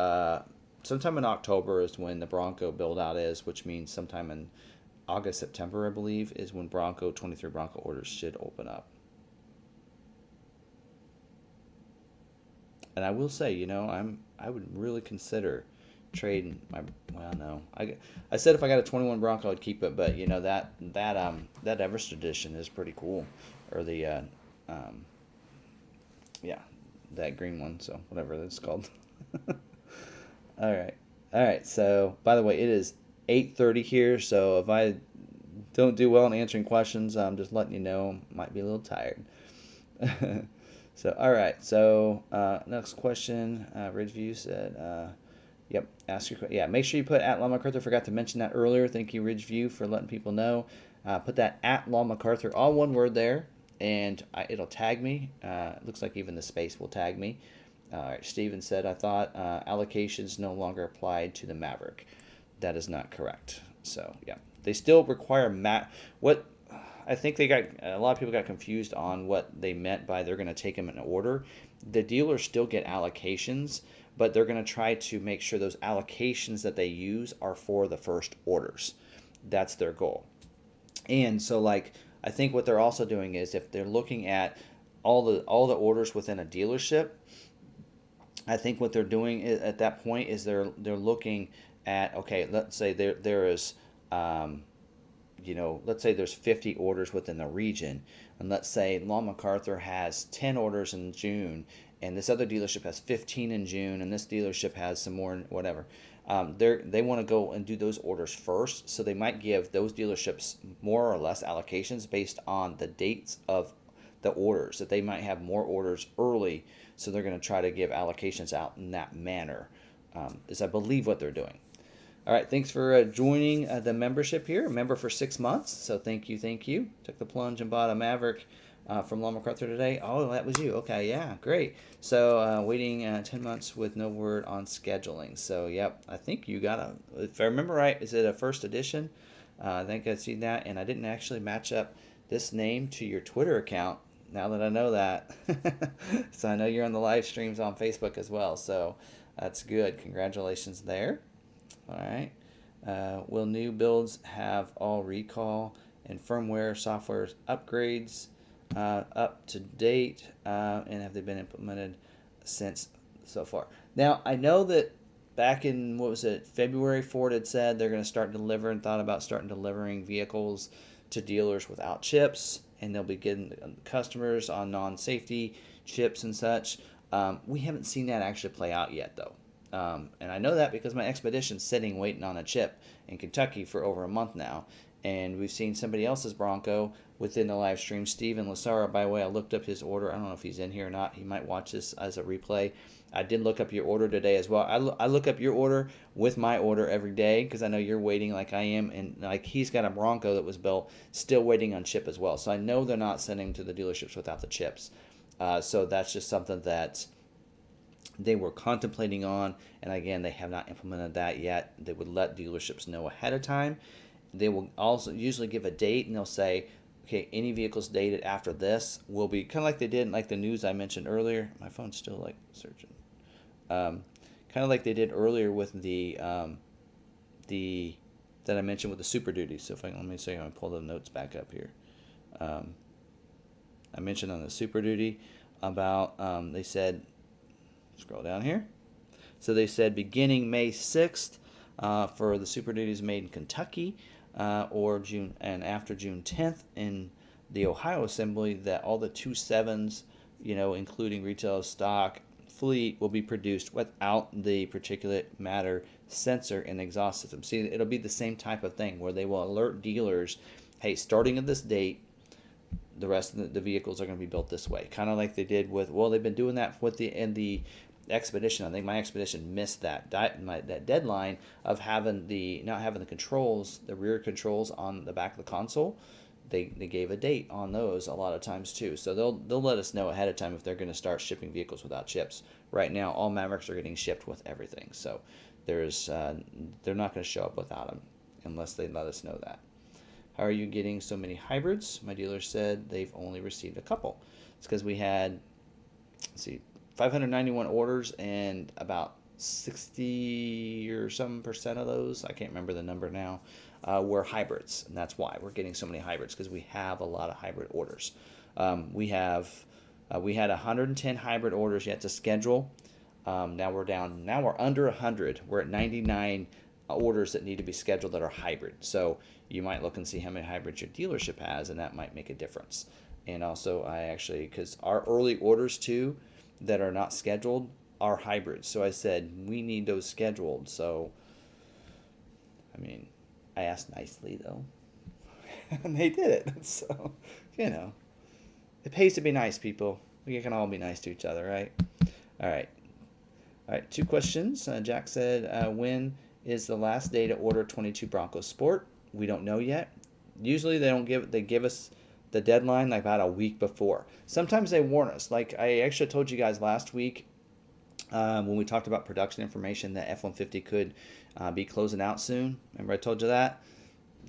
sometime in October is when the Bronco build out is, which means sometime in August, September, I believe, is when 23 Bronco orders should open up. And I will say, I would really consider trading my, well, no, I said if I got a 21 Bronco I'd keep it, but that Everest edition is pretty cool, or the yeah, that green one, so whatever that's called. all right, so by the way, it is 8:30 here, so if I don't do well in answering questions, I'm just letting you know, might be a little tired. So all right, so next question, Ridgeview said, yep, ask your question. Yeah, make sure you put at Law McArthur. Forgot to mention that earlier. Thank you, Ridgeview, for letting people know. Put that at Law McArthur, all one word there, and it'll tag me. It looks like even the space will tag me. All right, Steven said, I thought allocations no longer applied to the Maverick. That is not correct. So yeah, they still require what. I think a lot of people got confused on what they meant by they're going to take them in order. The dealers still get allocations, but they're going to try to make sure those allocations that they use are for the first orders. That's their goal. And so, like, I think what they're also doing is if they're looking at all the orders within a dealership, I think what they're doing at that point is they're looking at, okay, let's say there is let's say there's 50 orders within the region, and let's say Law McArthur has 10 orders in June, and this other dealership has 15 in June, and this dealership has some more, whatever. They want to go and do those orders first, so they might give those dealerships more or less allocations based on the dates of the orders, that they might have more orders early, so they're going to try to give allocations out in that manner, is I believe what they're doing. All right, thanks for joining the membership here. A member for 6 months, so thank you. Took the plunge and bought a Maverick from Law McArthur today. Oh, that was you. Okay, yeah, great. So waiting 10 months with no word on scheduling. So, yep, I think you got if I remember right, is it a first edition? I think I've seen that, and I didn't actually match up this name to your Twitter account now that I know that. So I know you're on the live streams on Facebook as well, so that's good. Congratulations there. All right. Will new builds have all recall and firmware software upgrades up to date, and have they been implemented since so far? Now, I know that back in, what was it, February, Ford had said they're going to start thought about starting delivering vehicles to dealers without chips, and they'll be getting customers on non-safety chips and such. We haven't seen that actually play out yet, though. And I know that because my Expedition's sitting waiting on a chip in Kentucky for over a month now. And we've seen somebody else's Bronco within the live stream. Steven Lasara, by the way, I looked up his order. I don't know if he's in here or not. He might watch this as a replay. I did look up your order today as well. I look up your order with my order every day because I know you're waiting like I am. And like he's got a Bronco that was built still waiting on chip as well. So I know they're not sending to the dealerships without the chips. So that's just something that they were contemplating on, and again, they have not implemented that yet. They would let dealerships know ahead of time. They will also usually give a date, and they'll say, okay, any vehicles dated after this will be kind of like they did in like the news I mentioned earlier. My phone's still like searching. Kind of like they did earlier with the that I mentioned with the Super Duty. So if let me see, I'm pull the notes back up here. I mentioned on the Super Duty about, they said, scroll down here. So they said beginning May 6th for the Super Duties made in Kentucky, or June, and after June 10th in the Ohio assembly, that all the 2.7s, including retail stock fleet, will be produced without the particulate matter sensor in the exhaust system. See, it'll be the same type of thing where they will alert dealers, hey, starting at this date, the rest of the vehicles are going to be built this way. Kind of like they did with, well, they've been doing that with the Expedition. I think my Expedition missed that deadline of not having the controls, the rear controls on the back of the console. They gave a date on those a lot of times too. So they'll let us know ahead of time if they're going to start shipping vehicles without chips. Right now, all Mavericks are getting shipped with everything. So they're not going to show up without them unless they let us know that. How are you getting so many hybrids? My dealer said they've only received a couple. It's because we had, 591 orders, and about 60 or some percent of those, I can't remember the number now, were hybrids. And that's why we're getting so many hybrids, because we have a lot of hybrid orders. We had 110 hybrid orders yet to schedule. Now we're under 100. We're at 99 orders that need to be scheduled that are hybrid. So you might look and see how many hybrids your dealership has, and that might make a difference. And also, because our early orders too that are not scheduled are hybrids. So I said, we need those scheduled. So, I asked nicely though, and they did it. So, it pays to be nice, people. We can all be nice to each other, right? All right. 2 questions. Jack said, when is the last day to order 22 Bronco Sport? We don't know yet. Usually they give us the deadline like about a week before. Sometimes they warn us. Like I actually told you guys last week when we talked about production information that F-150 could be closing out soon. Remember I told you that?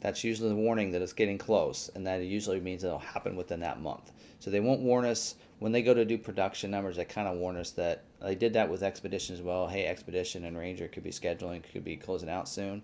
That's usually the warning that it's getting close, and that it usually means it'll happen within that month. So they won't warn us when they go to do production numbers. They kind of warn us that they did that with Expedition as well. Hey, Expedition and Ranger could be closing out soon,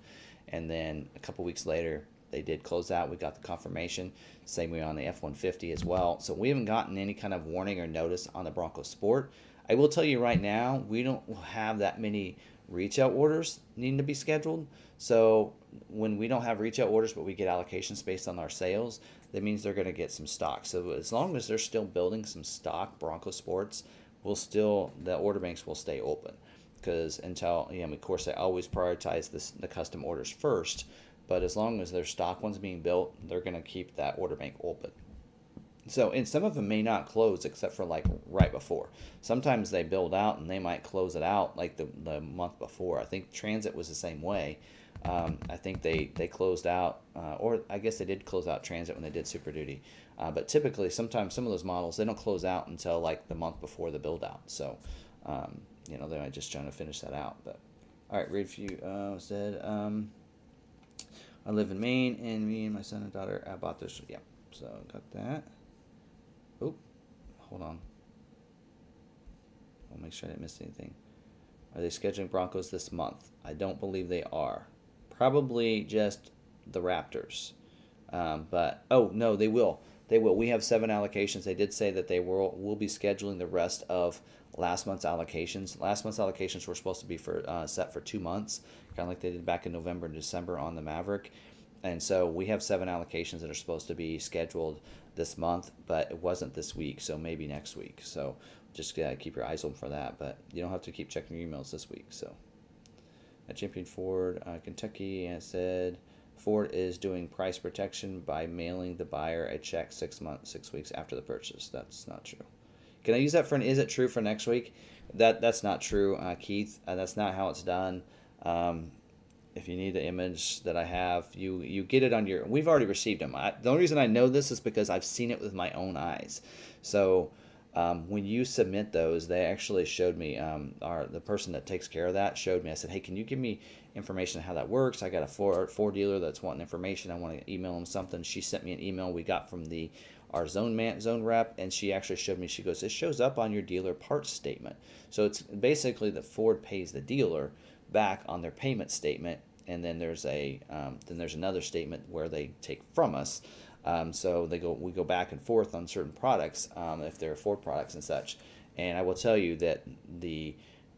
and then a couple weeks later they did close out. We got the confirmation. Same way on the F-150 as well. So we haven't gotten any kind of warning or notice on the Bronco Sport. I will tell you right now, we don't have that many retail orders needing to be scheduled. So when we don't have retail orders but we get allocations based on our sales, that means they're going to get some stock. So as long as they're still building some stock Bronco Sports, the order banks will stay open, because until, of course, I always prioritize the custom orders first, but as long as there's stock ones being built, they're going to keep that order bank open. So, and some of them may not close except for like right before. Sometimes they build out and they might close it out like the month before. I think Transit was the same way. I think they closed out, or I guess they did close out Transit when they did Super Duty. But typically, sometimes some of those models, they don't close out until like the month before the build out. So, they might just trying to finish that out. But all right, review said, I live in Maine, and me and my son and daughter bought this. Yeah, so got that. Oh, hold on. I'll make sure I didn't miss anything. Are they scheduling Broncos this month? I don't believe they are. Probably just the Raptors. But, oh, no, they will. They will. We have 7 allocations. They did say that they will be scheduling the rest of last month's allocations. Last month's allocations were supposed to be set for 2 months, kind of like they did back in November and December on the Maverick. And so we have 7 allocations that are supposed to be scheduled this month, but it wasn't this week, so maybe next week. So just keep your eyes open for that, but you don't have to keep checking your emails this week. So at Champion Ford, Kentucky, and said Ford is doing price protection by mailing the buyer a check 6 weeks after the purchase. That's not true. Can I use that for an is it true for next week? That's not true, Keith. That's not how it's done. If you need the image that I have, you get it on your. We've already received them. The only reason I know this is because I've seen it with my own eyes. So when you submit those, they actually showed me. The person that takes care of that showed me. I said, hey, can you give me information on how that works? I got a Ford dealer that's wanting information. I want to email them something. She sent me an email we got from our zone rep, and she actually showed me. She goes, it shows up on your dealer parts statement. So it's basically that Ford pays the dealer back on their payment statement, and then there's another statement where they take from us So we go back and forth on certain products, if they're Ford products and such. And I will tell you that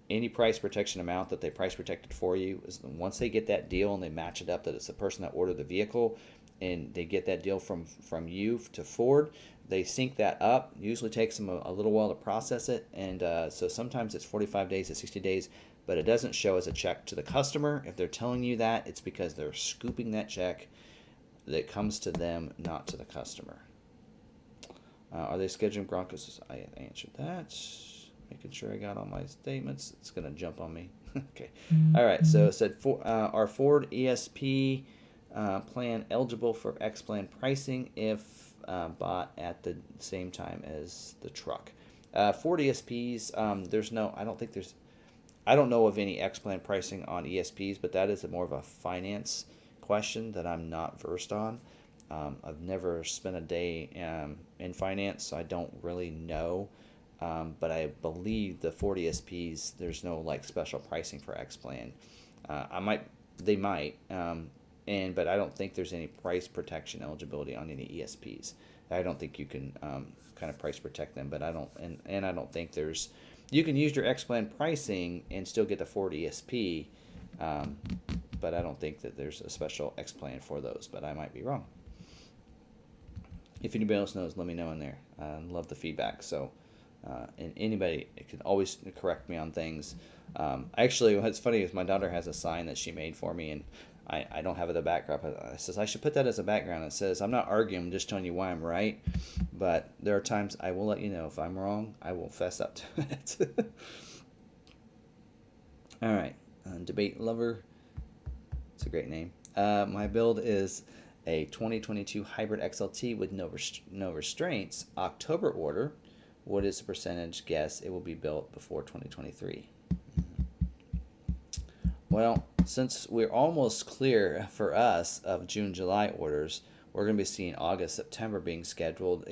any price protection amount that they price protected for you is once they get that deal and they match it up that it's the person that ordered the vehicle, and they get that deal from you to Ford, they sync that up. Usually takes them a little while to process it, and so sometimes it's 45 days to 60 days, but it doesn't show as a check to the customer. If they're telling you that, it's because they're scooping that check that comes to them, not to the customer. Are they scheduling Broncos? I answered that. Making sure I got all my statements. It's going to jump on me. Okay. All right. So it said, our Ford ESP plan eligible for X-Plan pricing if bought at the same time as the truck. Ford ESPs, I don't know of any X-Plan pricing on ESPs, but that is more of a finance question that I'm not versed on. I've never spent a day in finance, so I don't really know. But I believe the Ford ESPs, there's no like special pricing for X-Plan. They might, but I don't think there's any price protection eligibility on any ESPs. I don't think you can kind of price protect them, but I don't think you can use your X-Plan pricing and still get the Ford ESP, but I don't think that there's a special X-Plan for those, but I might be wrong. If anybody else knows, let me know in there. I love the feedback. So, and anybody can always correct me on things. Actually, what's funny is my daughter has a sign that she made for me, and I don't have it in the background. I says I should put that as a background. It says, I'm not arguing, I'm just telling you why I'm right. But there are times I will let you know if I'm wrong. I will fess up to it. All right, Debate Lover. It's a great name. My build is a 2022 hybrid XLT with no restraints. October order. What is the percentage guess it will be built before 2023? Well, since we're almost clear for us of June, July orders, we're going to be seeing August, September being scheduled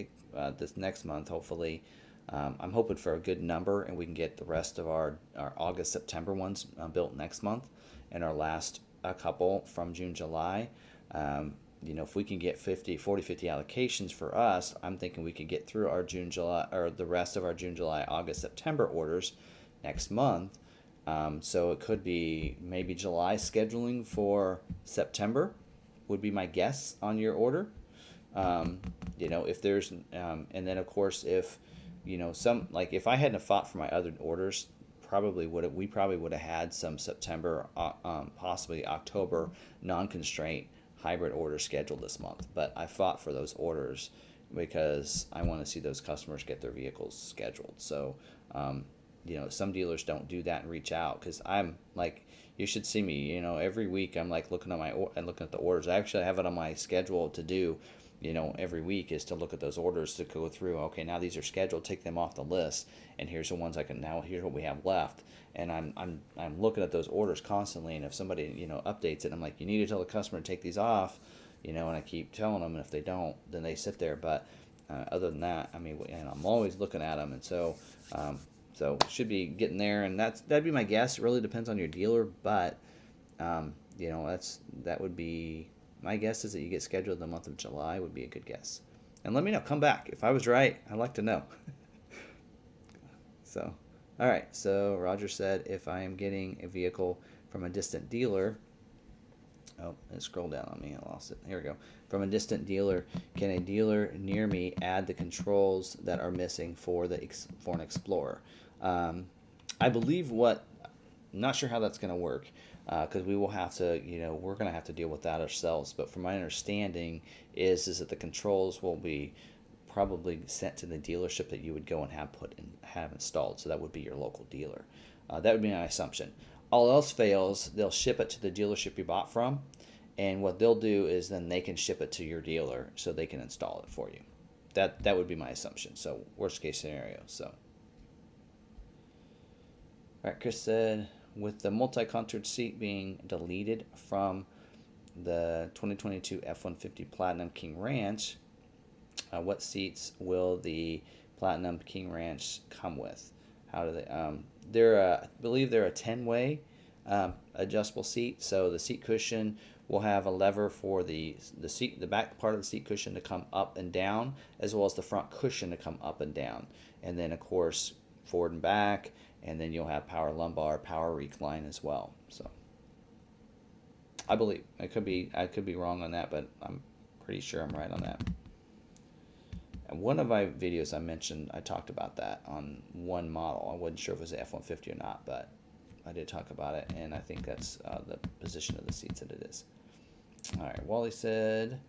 this next month, hopefully. I'm hoping for a good number, and we can get the rest of our August, September ones built next month, and our last couple from June, July. If we can get 40, 50 allocations for us, I'm thinking we could get through our June, July, or the rest of our June, July, August, September orders next month. So it could be maybe July scheduling for September would be my guess on your order. If there's, and then of course, if, if I hadn't have fought for my other orders, we probably would have had some September, possibly October non-constraint hybrid orders scheduled this month. But I fought for those orders because I want to see those customers get their vehicles scheduled. So, some dealers don't do that and reach out, because I'm like, you should see me, every week I'm like looking at the orders. I actually have it on my schedule to do, every week, is to look at those orders, to go through, okay, now these are scheduled, take them off the list, and here's the ones here's what we have left. And I'm looking at those orders constantly, and if somebody, updates it, I'm like, you need to tell the customer to take these off, and I keep telling them, and if they don't, then they sit there. But other than that, I'm always looking at them, and so should be getting there, and that'd be my guess. It really depends on your dealer, but that would be my guess, is that you get scheduled the month of July would be a good guess. And let me know, come back if I was right. I'd like to know. So, all right. So Roger said, if I am getting a vehicle from a distant dealer, it scrolled down on me. I lost it. Here we go. From a distant dealer, can a dealer near me add the controls that are missing for an Explorer? I believe I'm not sure how that's going to work, because we will have to, we're going to have to deal with that ourselves. But from my understanding is that the controls will be probably sent to the dealership that you would go and have installed. So that would be your local dealer. That would be my assumption. All else fails, they'll ship it to the dealership you bought from, and what they'll do is then they can ship it to your dealer so they can install it for you. That would be my assumption. So worst case scenario. So, all right, Chris said, with the multi-contoured seat being deleted from the 2022 F-150 Platinum King Ranch, what seats will the Platinum King Ranch come with? How do they? I believe they're a 10-way. adjustable seat. So the seat cushion will have a lever for the seat, the back part of the seat cushion to come up and down, as well as the front cushion to come up and down. And then of course forward and back, and then you'll have power lumbar, power recline as well. So I believe I could be wrong on that, but I'm pretty sure I'm right on that. And one of my videos I mentioned, I talked about that on one model. I wasn't sure if it was the F-150 or not, but I did talk about it, and I think that's the position of the seats that it is. All right, Wally said,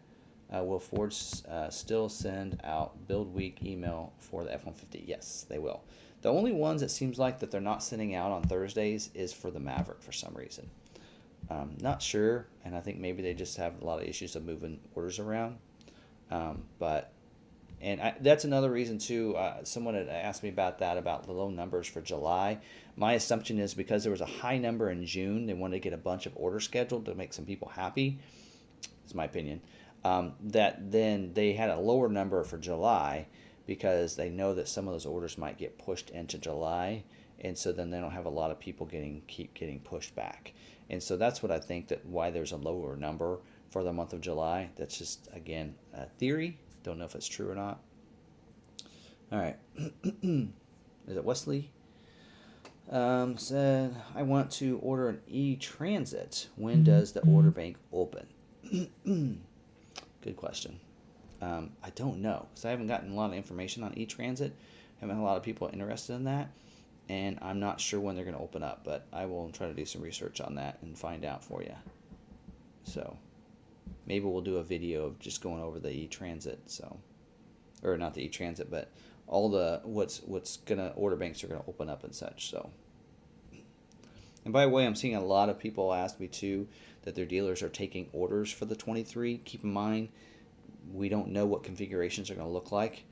will Ford still send out build week email for the F-150? Yes, they will. The only ones it seems like that they're not sending out on Thursdays is for the Maverick for some reason. Not sure, and I think maybe they just have a lot of issues of moving orders around. That's another reason too. Someone had asked me about that, about the low numbers for July. My assumption is because there was a high number in June, they wanted to get a bunch of orders scheduled to make some people happy. It's my opinion. That then they had a lower number for July because they know that some of those orders might get pushed into July, and so then they don't have a lot of people keep getting pushed back. And so that's what I think, that why there's a lower number for the month of July. That's just, again, a theory. Don't know if it's true or not. All right. Is it Wesley? Said, I want to order an e-Transit. When does the order bank open? Good question. I don't know, because I haven't gotten a lot of information on e-Transit. I haven't had a lot of people interested in that, and I'm not sure when they're going to open up, but I will try to do some research on that and find out for you. So maybe we'll do a video of just going over the e-Transit, so, or not the e-Transit, but all the what's gonna, order banks are gonna open up and such. So, and by the way, I'm seeing a lot of people ask me too that their dealers are taking orders for the 23. Keep in mind, we don't know what configurations are going to look like.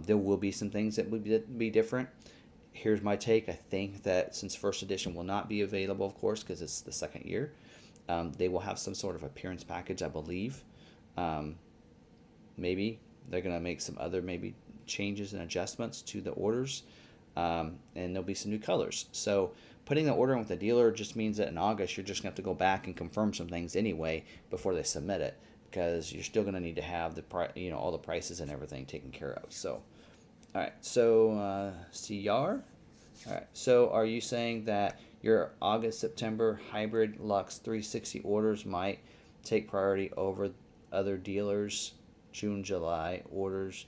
There will be some things that would be different. Here's my take. I think that since first edition will not be available, of course, because it's the second year, they will have some sort of appearance package, I believe. Maybe they're going to make some other maybe changes and adjustments to the orders, and there'll be some new colors. So putting the order in with the dealer just means that in August you're just going to have to go back and confirm some things anyway before they submit it, because you're still going to need to have the all the prices and everything taken care of. So, all right. So CR. All right. So are you saying that your August-September hybrid Lux 360 orders might take priority over other dealers' June-July orders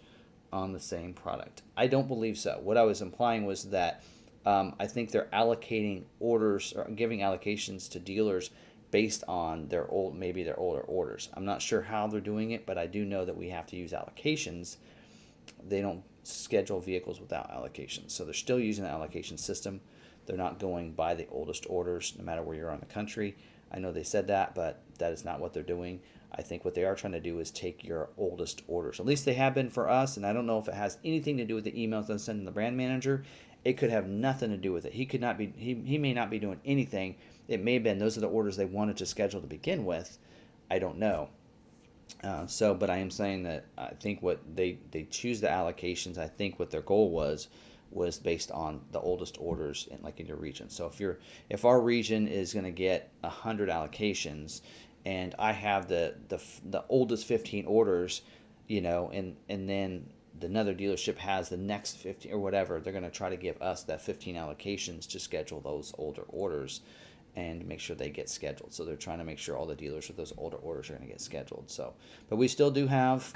on the same product? I don't believe so. What I was implying was that I think they're allocating orders or giving allocations to dealers based on their older orders. I'm not sure how they're doing it, but I do know that we have to use allocations. They don't schedule vehicles without allocations, so they're still using the allocation system. They're not going by the oldest orders, no matter where you're on the country. I know they said that, but that is not what they're doing. I think what they are trying to do is take your oldest orders. At least they have been for us, and I don't know if it has anything to do with the emails they send to the brand manager. It could have nothing to do with it. He may not be doing anything. It may have been those are the orders they wanted to schedule to begin with. I don't know. But I am saying that I think what they choose the allocations. I think what their goal was based on the oldest orders in your region. So if our region is going to get 100 allocations, and I have the oldest 15 orders, and then another dealership has the next 15 or whatever, they're going to try to give us that 15 allocations to schedule those older orders and make sure they get scheduled. So they're trying to make sure all the dealers with those older orders are going to get scheduled. So, but we still do have,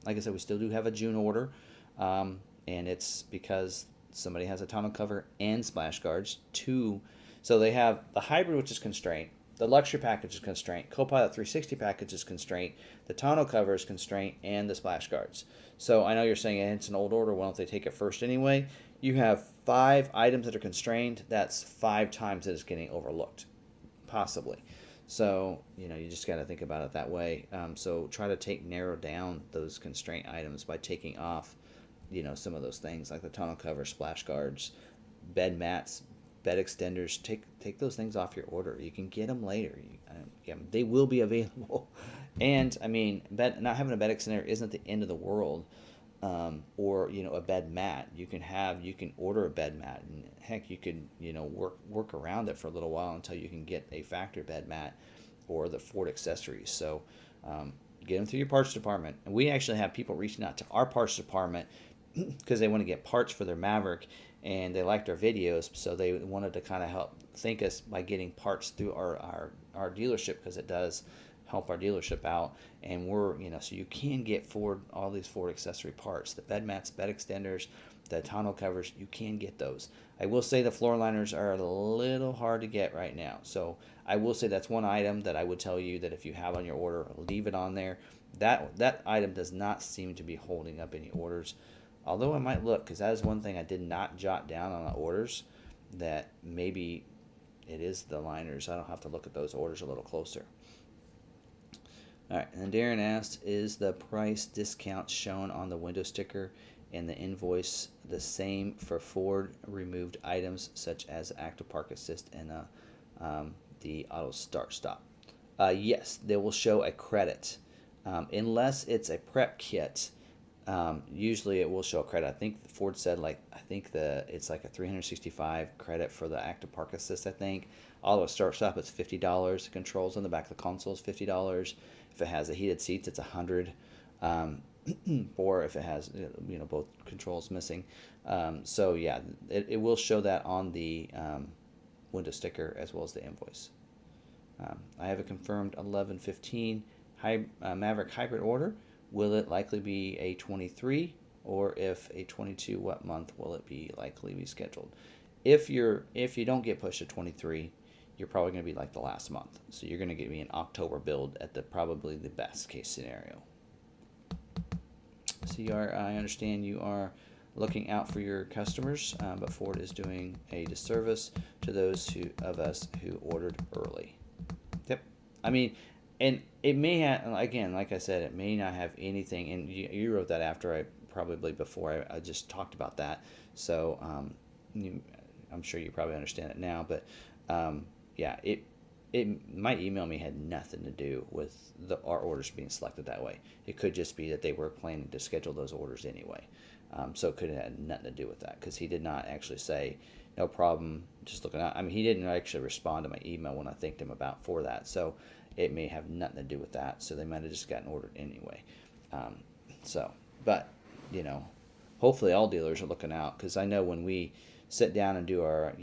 like I said, we still do have a June order, and it's because somebody has a tonneau cover and splash guards too. So they have the hybrid, which is Constraint. The luxury package is Constraint. Copilot 360 package is Constraint. The tonneau cover is Constraint, and the splash guards. So I know you're saying it's an old order. Why don't they take it first anyway? You have 5 items that are constrained. That's 5 times that it's getting overlooked, possibly. So you just got to think about it that way. So try to narrow down those constraint items by taking off, some of those things like the tonneau cover, splash guards, bed mats, bed extenders. Take those things off your order. You can get them later. They will be available. And I mean, not having a bed extender isn't the end of the world. or a bed mat. You can order a bed mat, and heck, you could work around it for a little while until you can get a factory bed mat or the Ford accessories. So get them through your parts department. And we actually have people reaching out to our parts department because they want to get parts for their Maverick, and they liked our videos, so they wanted to kind of help thank us by getting parts through our dealership, because it does help our dealership out. And we're so you can get all these Ford accessory parts, the bed mats, bed extenders, the tonneau covers. You can get those. I will say the floor liners are a little hard to get right now, so I will say that's one item that I would tell you that if you have on your order, leave it on there. That item does not seem to be holding up any orders, although I might look, because that is one thing I did not jot down on the orders, that maybe it is the liners. I don't have to look at those orders a little closer. All right, and Darren asked, is the price discount shown on the window sticker and the invoice the same for Ford removed items such as active park assist and the auto start stop? Yes, they will show a credit. Unless it's a prep kit, usually it will show a credit. I think Ford said it's like a 365 credit for the active park assist. I think auto start stop, it's $50. The controls on the back of the console is $50. If it has the heated seats, it's $100. Or if it has both controls missing. So yeah, it will show that on the window sticker as well as the invoice. I have a confirmed 11/15 Maverick hybrid order. Will it likely be a 23, or if a 22, what month will it be likely be scheduled? If you don't get pushed to 23, you're probably going to be like the last month. So you're going to get me an October build at probably the best case scenario. So I understand you are looking out for your customers, but Ford is doing a disservice to those of us who ordered early. Yep. I mean, and it may have, again, like I said, it may not have anything, and you wrote that after before I just talked about that. So I'm sure you probably understand it now, but yeah, my email me had nothing to do with our orders being selected that way. It could just be that they were planning to schedule those orders anyway. So it could have had nothing to do with that, because he did not actually say, no problem, just looking out. I mean, he didn't actually respond to my email when I thanked him for that. So it may have nothing to do with that. So they might have just gotten ordered anyway. But, hopefully all dealers are looking out, because I know when we sit down and do our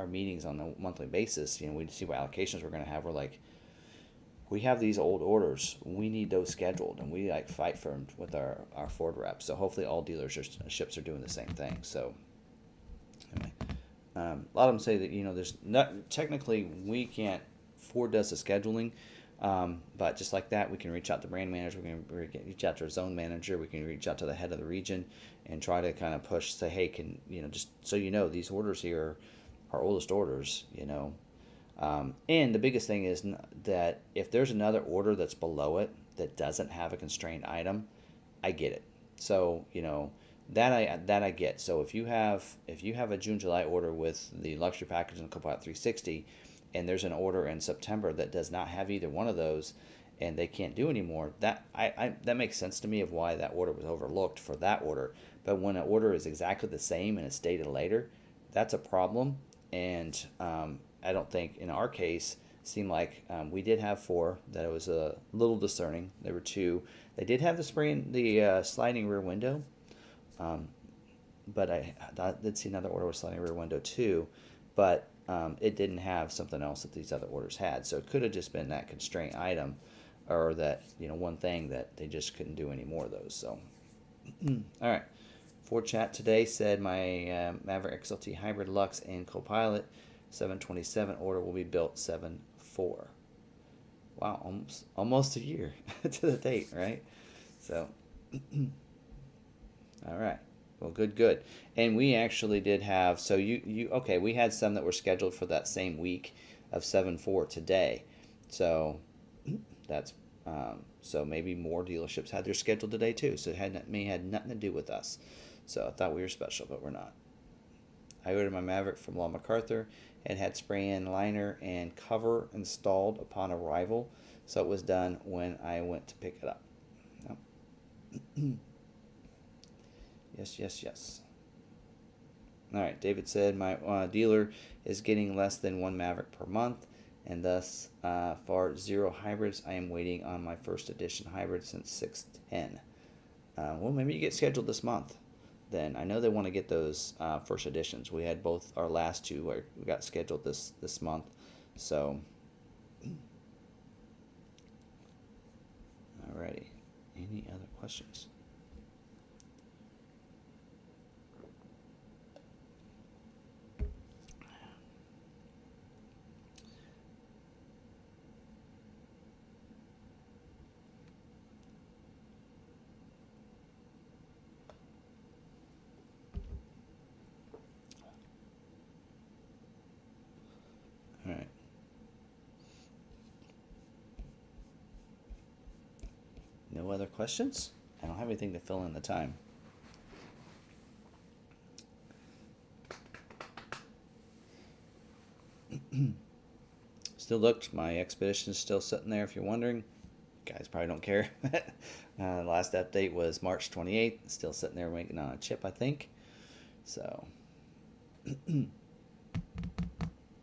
meetings on a monthly basis, we see what allocations we're going to have. We're like, we have these old orders, we need those scheduled, and we fight for them with our Ford reps. So hopefully all dealerships are doing the same thing. So anyway, a lot of them say that there's not technically Ford does the scheduling, but just like that, we can reach out to brand manager, we can reach out to our zone manager, we can reach out to the head of the region and try to kind of push, say, hey, can just so these orders here are oldest orders, and the biggest thing is that if there's another order that's below it that doesn't have a constrained item, I get it. So that I get. So if you have a June-July order with the luxury package and the Copilot 360, and there's an order in September that does not have either one of those, and they can't do anymore, that makes sense to me of why that order was overlooked for that order. But when an order is exactly the same and it's dated later, that's a problem. And I don't think in our case seemed like we did have 4 that it was a little discerning. There were 2. They did have the sliding rear window, but I did see another order with sliding rear window too, but it didn't have something else that these other orders had. So it could have just been that constraint item, or that one thing that they just couldn't do any more of those. So all right. Ford chat today said my Maverick XLT Hybrid Lux and Copilot 727 order will be built 7/4. Wow, almost a year to the date, right? So, all right. Well, good. And we actually did have, so okay, we had some that were scheduled for that same week of 7/4 today. So that's so maybe more dealerships had their schedule today too. So it had nothing to do with us. So I thought we were special, but we're not. I ordered my Maverick from McArthur and had spray-in liner and cover installed upon arrival. So it was done when I went to pick it up. Yep. Yes, yes, yes. All right, David said, my dealer is getting less than one Maverick per month, and thus for 0 hybrids, I am waiting on my first edition hybrid since 610. Well, maybe you get scheduled this month. Then I know they want to get those first editions. We had both our last two where we got scheduled this month. So, alrighty. Any other questions? All right. No other questions? I don't have anything to fill in the time. Still looked. My Expedition is still sitting there if you're wondering. You guys probably don't care. Last update was March 28th. Still sitting there waiting on a chip, I think. So,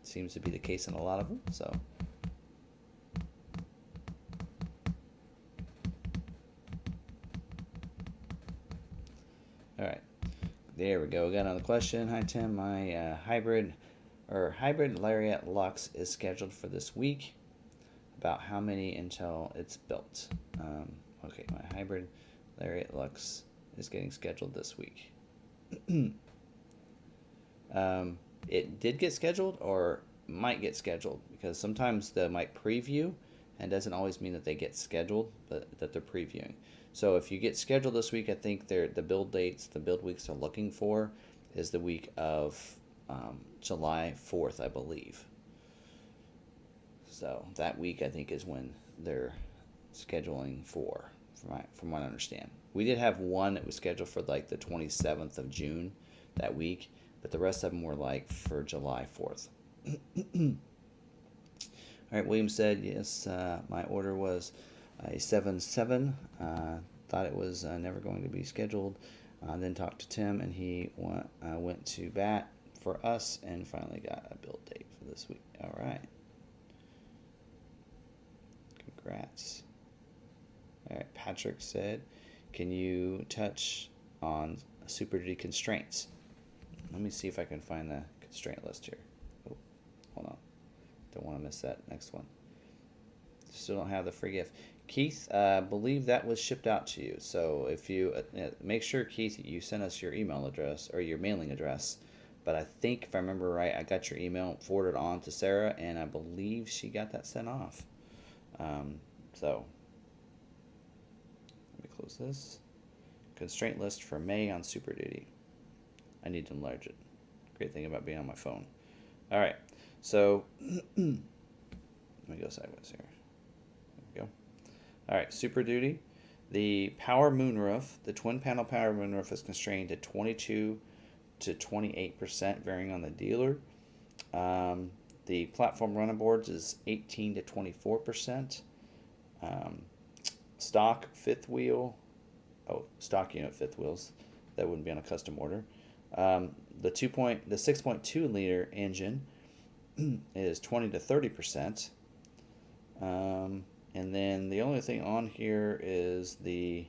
seems to be the case in a lot of them. So, all right. There we go. Got another question. Hi, Tim. My hybrid Lariat Lux is scheduled for this week. About how many until it's built? Okay, my hybrid Lariat Lux is getting scheduled this week. It did get scheduled or might get scheduled because sometimes they might preview and doesn't always mean that they get scheduled, but that they're previewing. So if you get scheduled this week, I think the build dates, the build weeks they're looking for is the week of July 4th, I believe. So that week, I think, is when they're scheduling for, from what I understand. We did have one that was scheduled for like the 27th of June that week, but the rest of them were like for July 4th. All right, William said, yes, my order was a 7.7. Thought it was never going to be scheduled. Then talked to Tim, and he went to bat for us and finally got a build date for this week. All right. Congrats. All right, Patrick said, can you touch on Super Duty constraints? Let me see if I can find the constraint list here. Oh, hold on. Don't want to miss that next one. Still don't have the free gift. Keith, believe that was shipped out to you. So if you make sure, Keith, you send us your email address or your mailing address. But I think if I remember right, I got your email, forwarded on to Sarah, and I believe she got that sent off. So let me close this. Constraint list for May on Super Duty. I need to enlarge it. Great thing about being on my phone. All right, so let me go sideways here. There we go. All right, Super Duty. The power moonroof, the twin panel power moonroof is constrained to 22 to 28%, varying on the dealer. The platform running boards is 18 to 24%. Stock fifth wheel, stock unit fifth wheels, that wouldn't be on a custom order. The 6.2 liter engine is 20 to 30%. And then the only thing on here is the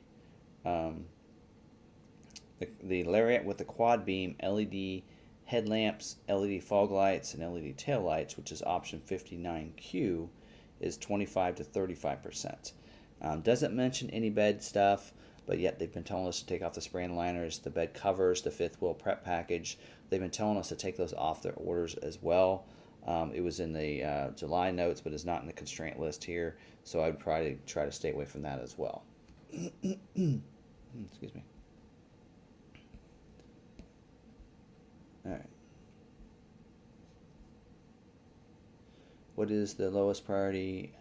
Lariat with the quad beam LED headlamps, LED fog lights, and LED tail lights, which is option 59Q, is 25 to 35%. Doesn't mention any bed stuff, but yet they've been telling us to take off the spray liners, the bed covers, the fifth wheel prep package. They've been telling us to take those off their orders as well. It was in the July notes, but is not in the constraint list here, so I'd probably try to stay away from that as well. Excuse me. All right. What is the lowest priority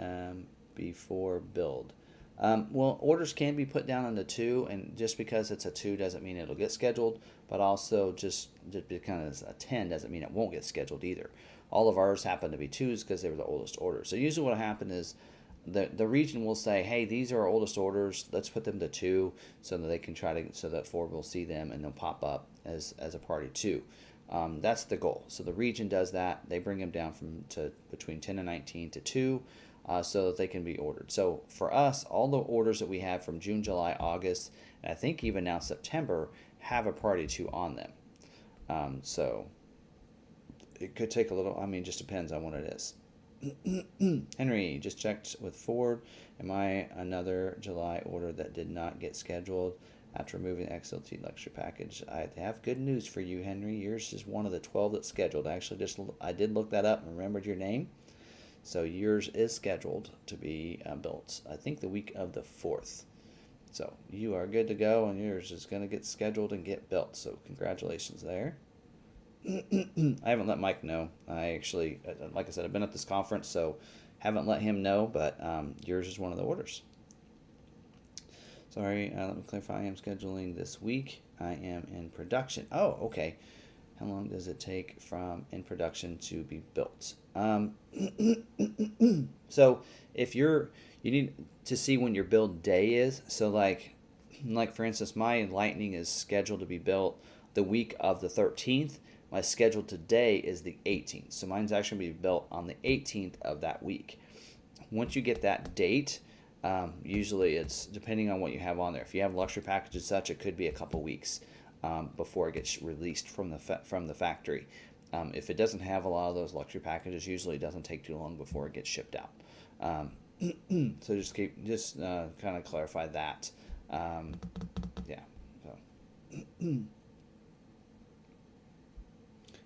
before build? Well, orders can be put down into 2, and just because it's a 2 doesn't mean it'll get scheduled, but also just because it's a 10 doesn't mean it won't get scheduled either. All of ours happen to be 2s because they were the oldest orders. So usually what will happen is the region will say, hey, these are our oldest orders. Let's put them to 2 so that they can so that Ford will see them and they'll pop up as a priority 2. That's the goal. So the region does that. They bring them down to between 10 and 19 to 2 so that they can be ordered. So for us, all the orders that we have from June, July, August, and I think even now September have a priority 2 on them. So it could take a little, I mean, just depends on what it is. Henry, just checked with Ford. Am I another July order that did not get scheduled after removing the XLT luxury package? I have good news for you, Henry. Yours is one of the 12 that's scheduled. Actually, I did look that up and remembered your name. So yours is scheduled to be built, I think, the week of the 4th. So you are good to go, and yours is going to get scheduled and get built. So congratulations there. I haven't let Mike know. I actually, like I said, I've been at this conference, so haven't let him know, but yours is one of the orders. Sorry, let me clarify. I am scheduling this week. I am in production. Oh, okay. How long does it take from in production to be built? So if you need to see when your build day is. So like for instance, my Lightning is scheduled to be built the week of the 13th. My schedule today is the 18th. So mine's actually going to be built on the 18th of that week. Once you get that date, usually it's depending on what you have on there. If you have luxury packages such, it could be a couple weeks before it gets released from the factory. If it doesn't have a lot of those luxury packages, usually it doesn't take too long before it gets shipped out. So just kind of clarify that. Yeah. So.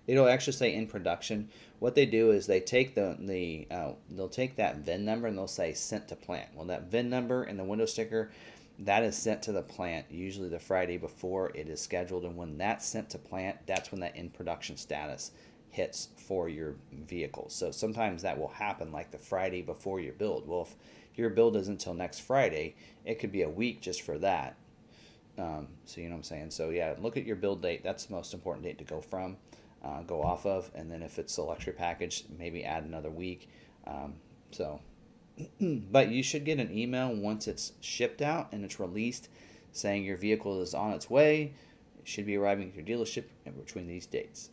It'll actually say in production. What they do is they take they'll take that VIN number and they'll say sent to plant. Well, that VIN number and the window sticker, that is sent to the plant usually the Friday before it is scheduled. And when that's sent to plant, that's when that in production status hits for your vehicle. So sometimes that will happen like the Friday before your build. Well, if your build isn't until next Friday, it could be a week just for that. So you know what I'm saying? So yeah, look at your build date. That's the most important date to go off of, and then if it's a luxury package, maybe add another week. But you should get an email once it's shipped out and it's released saying your vehicle is on its way. It should be arriving at your dealership in between these dates.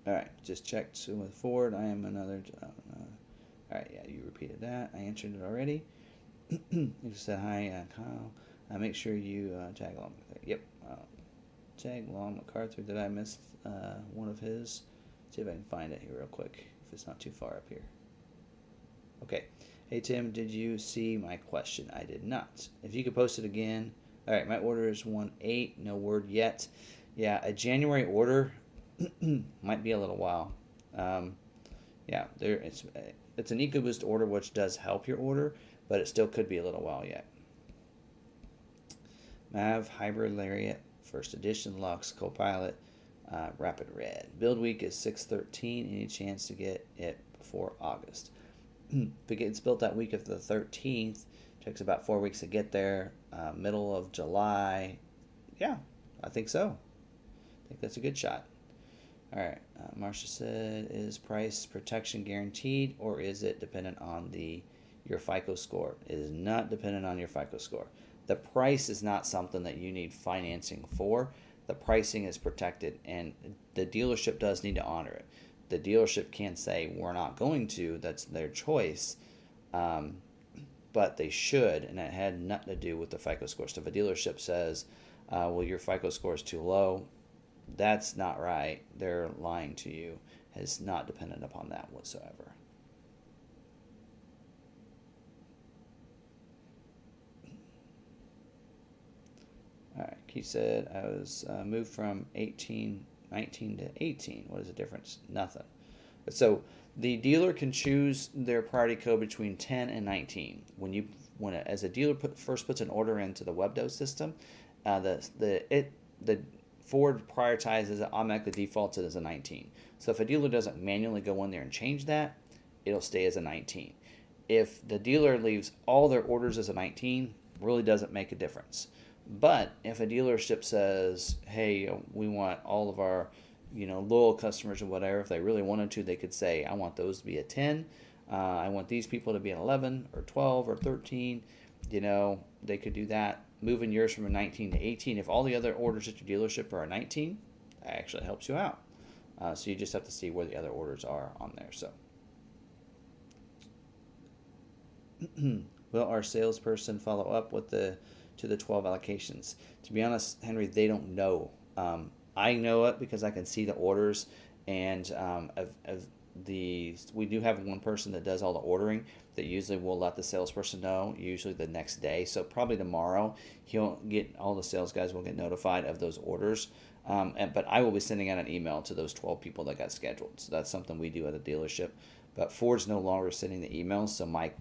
All right, just checked with Ford. I am another. All right, yeah, you repeated that. I answered it already. You said hi, Kyle. Make sure you tag along with it. Yep. Tag along McArthur. Did I miss one of his? See if I can find it here real quick, if it's not too far up here. Okay. Hey, Tim, did you see my question? I did not. If you could post it again. All right, my order is 1/8. No word yet. Yeah, a January order might be a little while. Yeah, it's an EcoBoost order, which does help your order, but it still could be a little while yet. Mav, Hybrid Lariat, First Edition, Lux, Copilot, Rapid Red. Build week is 6/13. Any chance to get it before August? If it gets built that week of the 13th, takes about 4 weeks to get there. Middle of July. Yeah, I think so. I think that's a good shot. All right. Marcia said, is price protection guaranteed, or is it dependent on your FICO score? It is not dependent on your FICO score. The price is not something that you need financing for. The pricing is protected, and the dealership does need to honor it. The dealership can say, we're not going to. That's their choice. But they should, and it had nothing to do with the FICO score. So if a dealership says, well, your FICO score is too low, that's not right. They're lying to you. It's not dependent upon that whatsoever. All right, Keith said, I was moved from 19 to 18. What is the difference? Nothing. So the dealer can choose their priority code between 10 and 19. As a dealer first puts an order into the WebDo system, the Ford prioritizes it, automatically defaults it as a 19. So if a dealer doesn't manually go in there and change that, it'll stay as a 19. If the dealer leaves all their orders as a 19, really doesn't make a difference. But if a dealership says, hey, we want all of our loyal customers or whatever, if they really wanted to, they could say, I want those to be a 10. I want these people to be an 11 or 12 or 13. They could do that. Moving yours from a 19 to 18. If all the other orders at your dealership are a 19, that actually helps you out. So you just have to see where the other orders are on there. So, will our salesperson follow up with to the 12 allocations? To be honest, Henry, they don't know. I know it because I can see the orders, and we do have one person that does all the ordering that usually will let the salesperson know, usually the next day. So probably tomorrow all the sales guys will get notified of those orders. But I will be sending out an email to those 12 people that got scheduled. So that's something we do at the dealership. But Ford's no longer sending the emails, so Mike,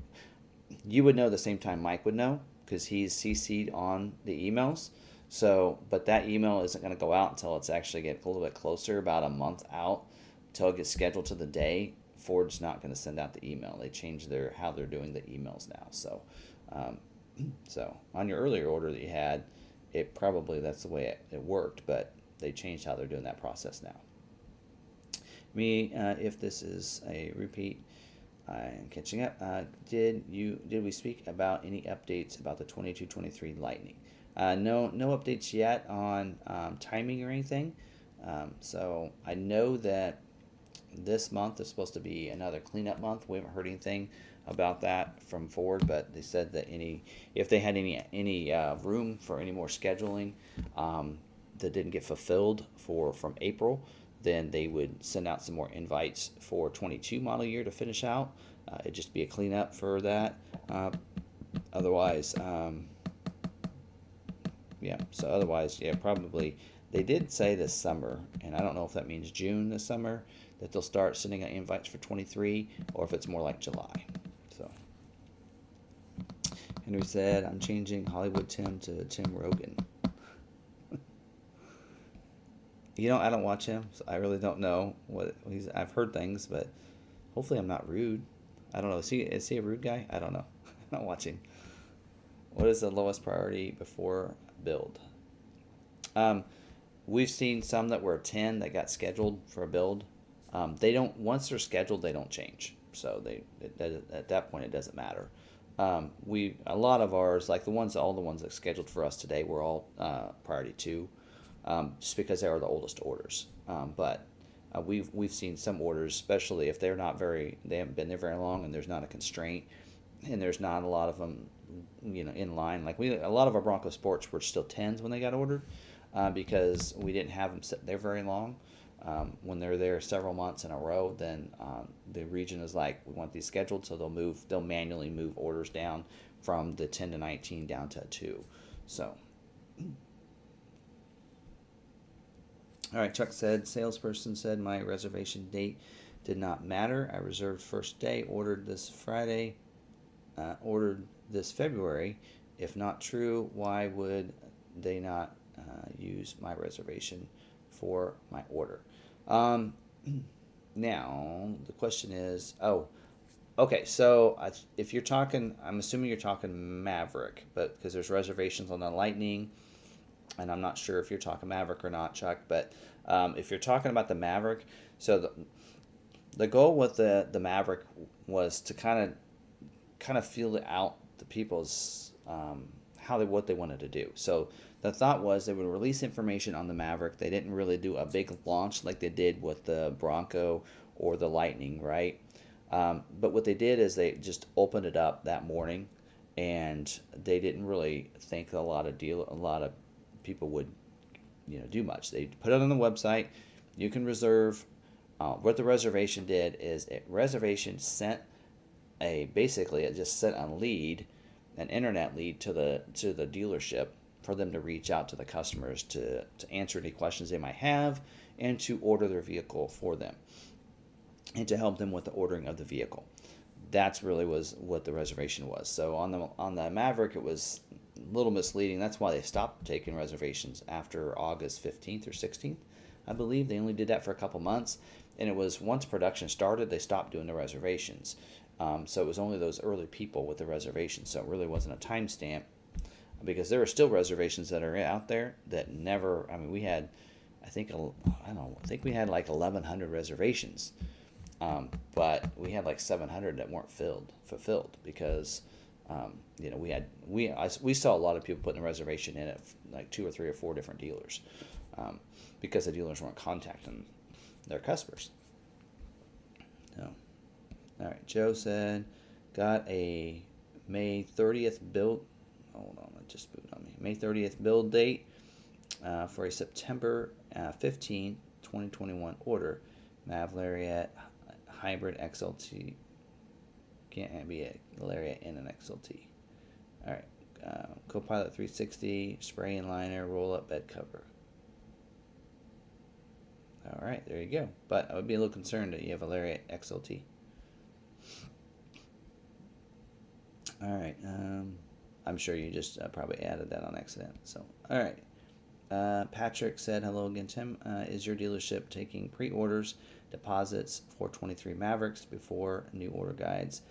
you would know the same time Mike would know because he's CC'd on the emails. So, but that email isn't going to go out until it's actually get a little bit closer, about a month out, until it gets scheduled to the day. Ford's not going to send out the email. They changed how they're doing the emails now. So, so on your earlier order that you had, that's the way it worked, but they changed how they're doing that process now. If this is a repeat, I'm catching up. Did we speak about any updates about the 22-23 Lightning? No updates yet on timing or anything. So I know that this month is supposed to be another cleanup month. We haven't heard anything about that from Ford, but they said that if they had any room for any more scheduling that didn't get fulfilled from April, then they would send out some more invites for 22 model year to finish out. It'd just be a cleanup for that. Otherwise, probably they did say this summer, and I don't know if that means June this summer, that they'll start sending out invites for 23, or if it's more like July. So Henry said, I'm changing Hollywood Tim to Tim Rogan. I don't watch him, so I really don't know what I've heard things, but hopefully I'm not rude. I don't know. Is he a rude guy? I don't know. I'm not watching. What is the lowest priority before build? We've seen some that were 10 that got scheduled for a build. Once they're scheduled, they don't change. So at that point, it doesn't matter. A lot of ours, like all the ones that scheduled for us today, were all priority 2. Just because they are the oldest orders. But we've seen some orders, especially if they haven't been there very long, and there's not a constraint, and there's not a lot of them, in line. Like a lot of our Bronco Sports were still 10s when they got ordered, because we didn't have them sit there very long. When they're there several months in a row, then the region is like, we want these scheduled, so they'll manually move orders down from the 10 to 19 down to 2. So. All right, Chuck said, salesperson said my reservation date did not matter. I reserved first day, ordered this Friday, ordered this February. If not true, why would they not use my reservation for my order? Now, the question is, okay, so if you're talking, I'm assuming you're talking Maverick, but because there's reservations on the Lightning, and I'm not sure if you're talking Maverick or not, Chuck, but if you're talking about the Maverick, so the goal with the Maverick was to kind of feel out the people's what they wanted to do. So the thought was they would release information on the Maverick. They didn't really do a big launch like they did with the Bronco or the Lightning, right? But what they did is they just opened it up that morning, and they didn't really think a lot of people would do much. They put it on the website. You can reserve. What the reservation did is reservation sent it just sent an internet lead to the dealership for them to reach out to the customers to answer any questions they might have, and to order their vehicle for them, and to help them with the ordering of the vehicle. That's really was what the reservation was. So on the Maverick, it was a little misleading. That's why they stopped taking reservations after August 15th or 16th. I believe they only did that for a couple months, and it was once production started, they stopped doing the reservations. So it was only those early people with the reservations. So it really wasn't a timestamp, because there are still reservations that are out there that never. I mean, we had I think I don't know. I think we had like 1,100 reservations, but we had like 700 that weren't fulfilled because you know we saw a lot of people putting a reservation in at like 2 or 3 or 4 different dealers because the dealers weren't contacting their customers. So, all right. Joe said, got a May 30th build. Hold on, it just booted on me. May 30th build date for a September 15, 2021 order. Mav Lariat Hybrid XLT. Can't be a Lariat in an XLT. All right. Copilot 360, spray and liner, roll up bed cover. All right, there you go. But I would be a little concerned that you have a Lariat XLT. All right. I'm sure you just probably added that on accident. So, all right. Patrick said, hello again, Tim. Is your dealership taking pre-orders, deposits for 23 Mavericks before new order guides?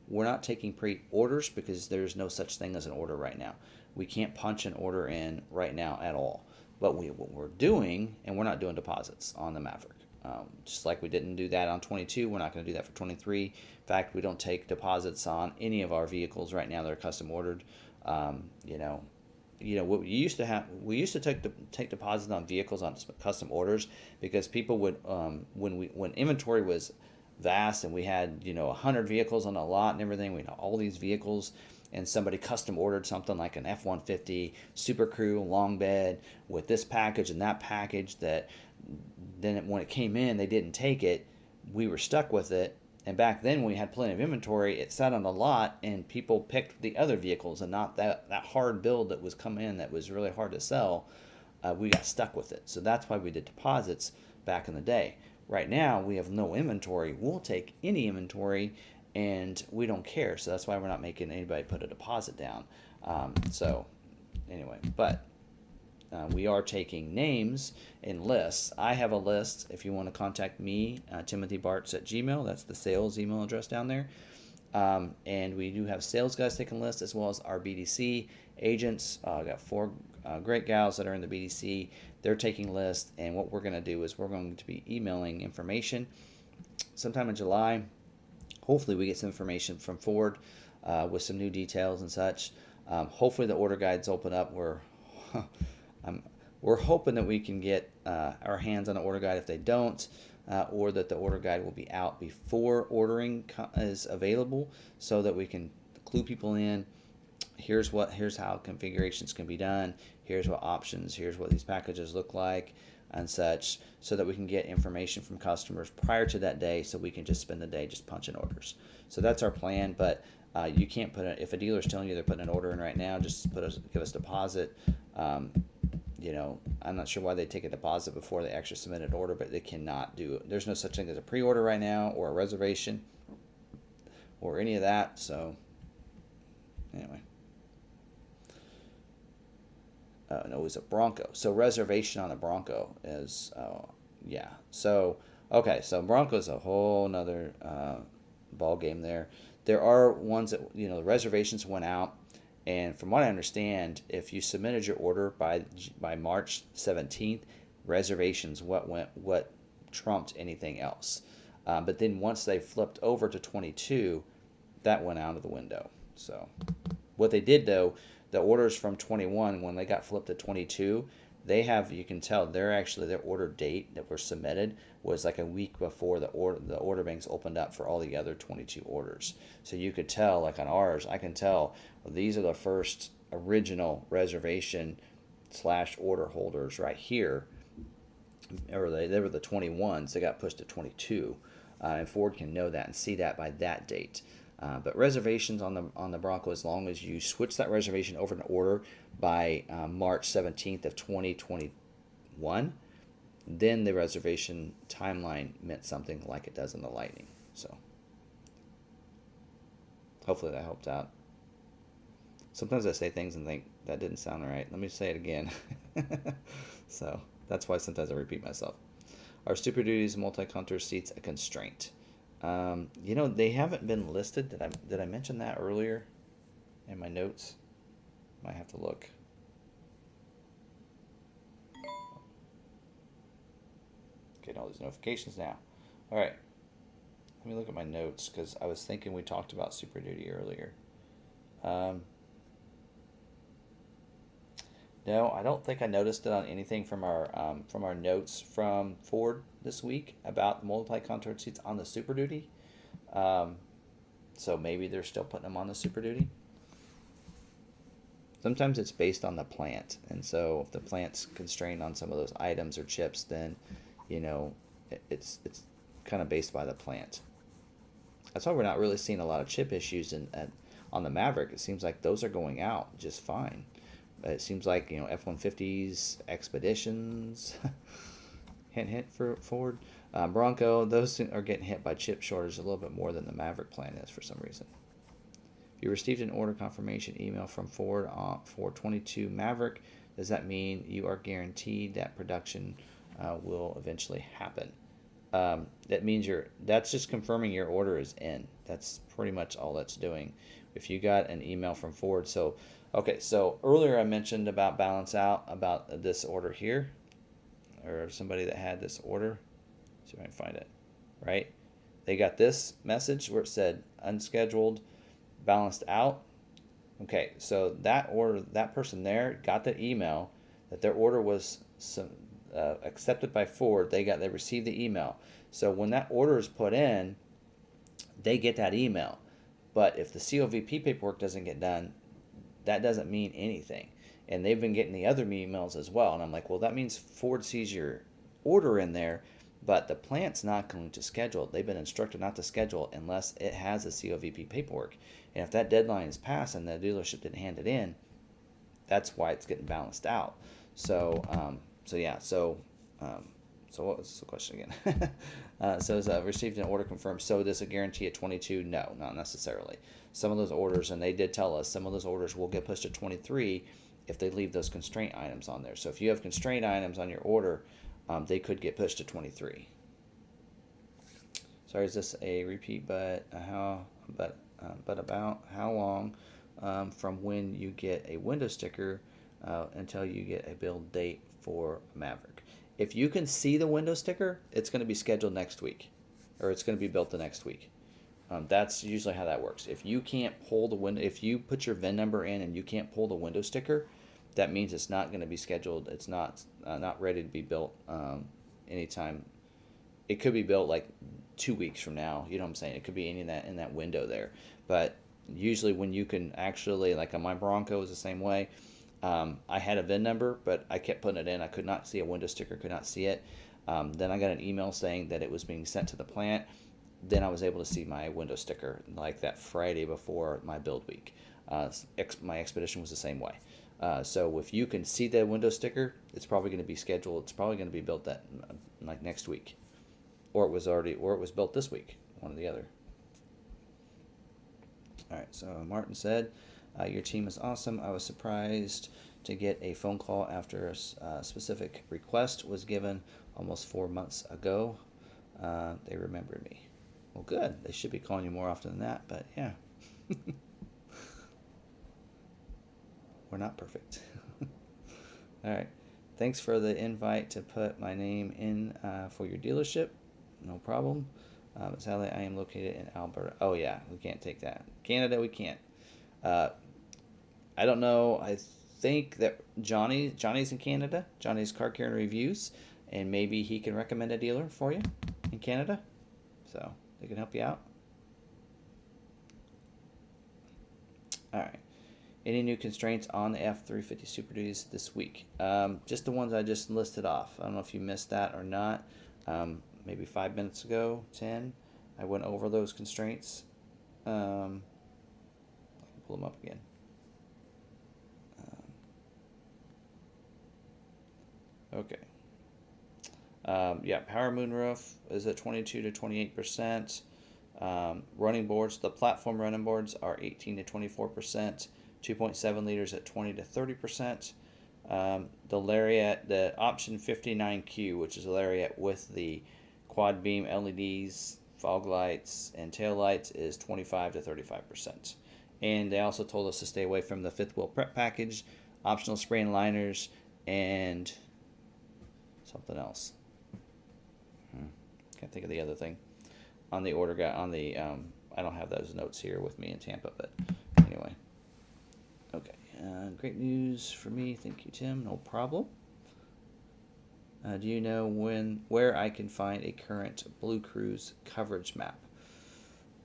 We're not taking pre-orders because there's no such thing as an order right now. We can't punch an order in right now at all. But what we're doing, and we're not doing deposits on the Maverick. Just like we didn't do that on 22, we're not going to do that for 23. In fact, we don't take deposits on any of our vehicles right now that are custom ordered. You know what we used to have. We used to take deposits on vehicles on custom orders because people would when inventory was vast and we had 100 vehicles on a lot and everything. We had all these vehicles. And somebody custom ordered something like an F-150 Super Crew long bed with this package and that package that then when it came in, they didn't take it. We were stuck with it. And back then when we had plenty of inventory, it sat on the lot and people picked the other vehicles and not that hard build that was coming in that was really hard to sell. We got stuck with it. So that's why we did deposits back in the day. Right now, we have no inventory. We'll take any inventory and we don't care, so that's why we're not making anybody put a deposit down. So anyway, but we are taking names and lists. I have a list. If you want to contact me, timothybartz@gmail. That's the sales email address down there. And we do have sales guys taking lists as well as our BDC agents. I got 4 great gals that are in the BDC. They're taking lists, and what we're going to do is we're going to be emailing information sometime in July. Hopefully we get some information from Ford with some new details and such. Hopefully the order guides open up. We're hoping that we can get our hands on the order guide if they don't, or that the order guide will be out before ordering is available so that we can clue people in. Here's how configurations can be done. Here's what options. Here's what these packages look like and such, so that we can get information from customers prior to that day so we can just spend the day just punching orders. So that's our plan, but you can't if a dealer's telling you they're putting an order in right now, just give us deposit. I'm not sure why they take a deposit before they actually submit an order, but they cannot do it. There's no such thing as a pre-order right now or a reservation or any of that. So anyway. No, it was a Bronco. So reservation on the Bronco is, yeah. So, okay, so Bronco's a whole nother ball game there. There are ones that, the reservations went out. And from what I understand, if you submitted your order by March 17th, reservations what trumped anything else. But then once they flipped over to 22, that went out of the window. So what they did, though, the orders from 21, when they got flipped to 22, they have, you can tell, their order date that were submitted was like a week before the order banks opened up for all the other 22 orders. So you could tell, like on ours, I can tell, well, these are the first original reservation / order holders right here. Or they were the 21s. They got pushed to 22. And Ford can know that and see that by that date. But reservations on the Bronco, as long as you switch that reservation over to an order by March 17th of 2021, then the reservation timeline meant something like it does in the Lightning. So hopefully that helped out. Sometimes I say things and think that didn't sound right. Let me say it again. So that's why sometimes I repeat myself. Our Super Duties multi-counter seats a constraint. They haven't been listed. Did I mention that earlier in my notes? Might have to look. Getting all these notifications now. All right. Let me look at my notes because I was thinking we talked about Super Duty earlier. No, I don't think I noticed it on anything from our notes from Ford this week about the multi-contour seats on the Super Duty. So maybe they're still putting them on the Super Duty. Sometimes it's based on the plant, and so if the plant's constrained on some of those items or chips, then it's kind of based by the plant. That's why we're not really seeing a lot of chip issues on the Maverick. It seems like those are going out just fine. It seems like F-150s, Expeditions, hint for Ford, Bronco. Those are getting hit by chip shortage a little bit more than the Maverick plant is for some reason. If you received an order confirmation email from Ford for 22 Maverick, does that mean you are guaranteed that production will eventually happen? That means that's just confirming your order is in. That's pretty much all that's doing. If you got an email from Ford, so earlier I mentioned about balance out about this order here, or somebody that had this order. See if I can find it. Right, they got this message where it said unscheduled, balanced out. Okay, so that person there got the email that their order was accepted by Ford. They received the email. So when that order is put in, they get that email. But if the COVP paperwork doesn't get done, that doesn't mean anything. And they've been getting the other emails as well. And I'm like, well, that means Ford sees your order in there, but the plant's not going to schedule. They've been instructed not to schedule unless it has the COVP paperwork. And if that deadline is passed and the dealership didn't hand it in, that's why it's getting balanced out. So what was the question again? So is received an order confirmed. So does it guarantee at 22? No, not necessarily. Some of those orders, and they did tell us, some of those orders will get pushed to 23 if they leave those constraint items on there. So if you have constraint items on your order, they could get pushed to 23. Sorry, is this a repeat? But about how long from when you get a window sticker until you get a build date for Maverick? If you can see the window sticker, it's going to be scheduled next week, or it's going to be built the next week. That's usually how that works. If you can't pull the window, if you put your VIN number in and you can't pull the window sticker, that means it's not going to be scheduled. It's not ready to be built anytime. It could be built like 2 weeks from now. You know what I'm saying? It could be in that window there. But usually when you can actually, like on my Bronco is the same way. I had a VIN number, but I kept putting it in. I could not see a window sticker, could not see it. Then I got an email saying that it was being sent to the plant. Then I was able to see my window sticker like that Friday before my build week. My Expedition was the same way. So if you can see the window sticker, it's probably going to be scheduled. It's probably going to be built that like next week, or it was built this week, one or the other. All right. So Martin said, your team is awesome. I was surprised to get a phone call after a specific request was given almost 4 months ago. They remembered me. Well, good. They should be calling you more often than that, but yeah. We're not perfect. All right. Thanks for the invite to put my name in for your dealership. No problem. Sadly, I am located in Alberta. Oh, yeah. We can't take that. Canada, we can't. I don't know. I think that Johnny's in Canada. Johnny's Car Care and Reviews, and maybe he can recommend a dealer for you in Canada. So they can help you out. All right. Any new constraints on the F-350 Super Duties this week? Just the ones I just listed off. I don't know if you missed that or not. Maybe 5 minutes ago, 10, I went over those constraints. I can pull them up again. Okay. Yeah, power moonroof is at 22 to 28%. Running boards, the platform running boards are 18 to 24%. 2.7 liters at 20 to 30%. The Lariat, the option 59Q, which is a Lariat with the quad beam LEDs, fog lights, and tail lights, is 25 to 35%. And they also told us to stay away from the fifth wheel prep package, optional spray and liners, and something else. Can't think of the other thing on the order guide. On the I don't have those notes here with me in Tampa, but anyway. Okay, great news for me. Thank you, Tim. No problem. Do you know where I can find a current Blue Cruise coverage map?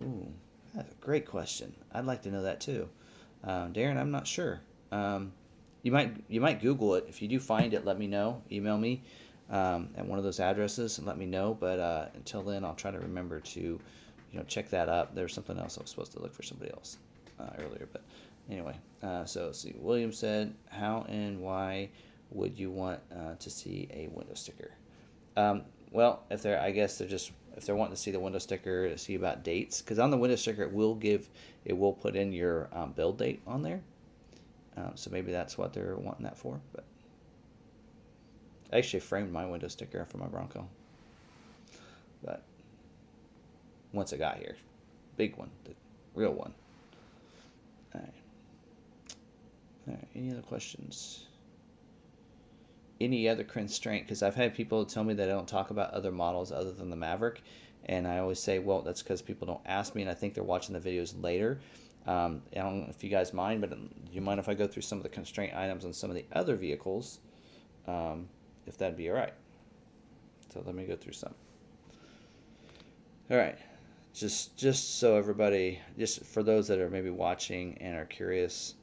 Ooh, that's a great question. I'd like to know that too. Darren, I'm not sure. You might Google it. If you do find it, let me know. Email me at one of those addresses and let me know. But until then, I'll try to remember to check that up. There's something else I was supposed to look for somebody else earlier, but anyway. So let's see. William said, how and why would you want to see a window sticker? Well, if they're wanting to see the window sticker to see about dates, because on the window sticker it will put in your build date on there. So maybe that's what they're wanting that for. But I actually framed my window sticker for my Bronco, but once it got here, big one, the real one. All right. Any other questions? Any other constraint? Because I've had people tell me that I don't talk about other models other than the Maverick, and I always say, well, that's because people don't ask me, and I think they're watching the videos later. I don't know if you guys mind, but do you mind if I go through some of the constraint items on some of the other vehicles, if that'd be all right? So let me go through some. All right, just so everybody, just for those that are maybe watching and are curious.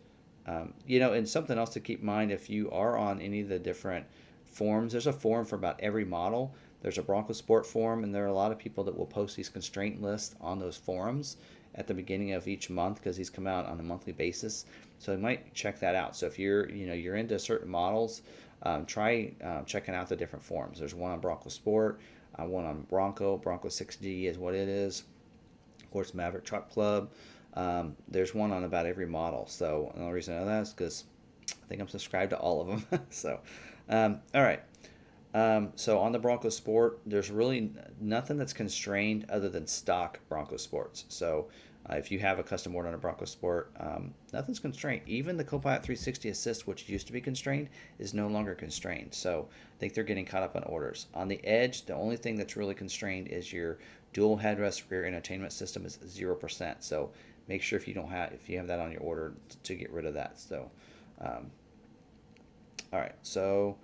And something else to keep in mind, if you are on any of the different forums, there's a forum for about every model. There's a Bronco Sport forum, and there are a lot of people that will post these constraint lists on those forums at the beginning of each month, because these come out on a monthly basis. So you might check that out. So if you're into certain models, try checking out the different forums. There's one on Bronco Sport, one on Bronco 6G is what it is. Of course, Maverick Truck Club. There's one on about every model. So the only reason I know that is because I think I'm subscribed to all of them. So, all right. So on the Bronco Sport, there's really nothing that's constrained other than stock Bronco Sports. So if you have a custom order on a Bronco Sport, nothing's constrained. Even the Copilot 360 Assist, which used to be constrained, is no longer constrained. So I think they're getting caught up on orders. On the Edge, the only thing that's really constrained is your dual headrest rear entertainment system is 0%. So make sure if you have that on your order to get rid of that. So, all right. So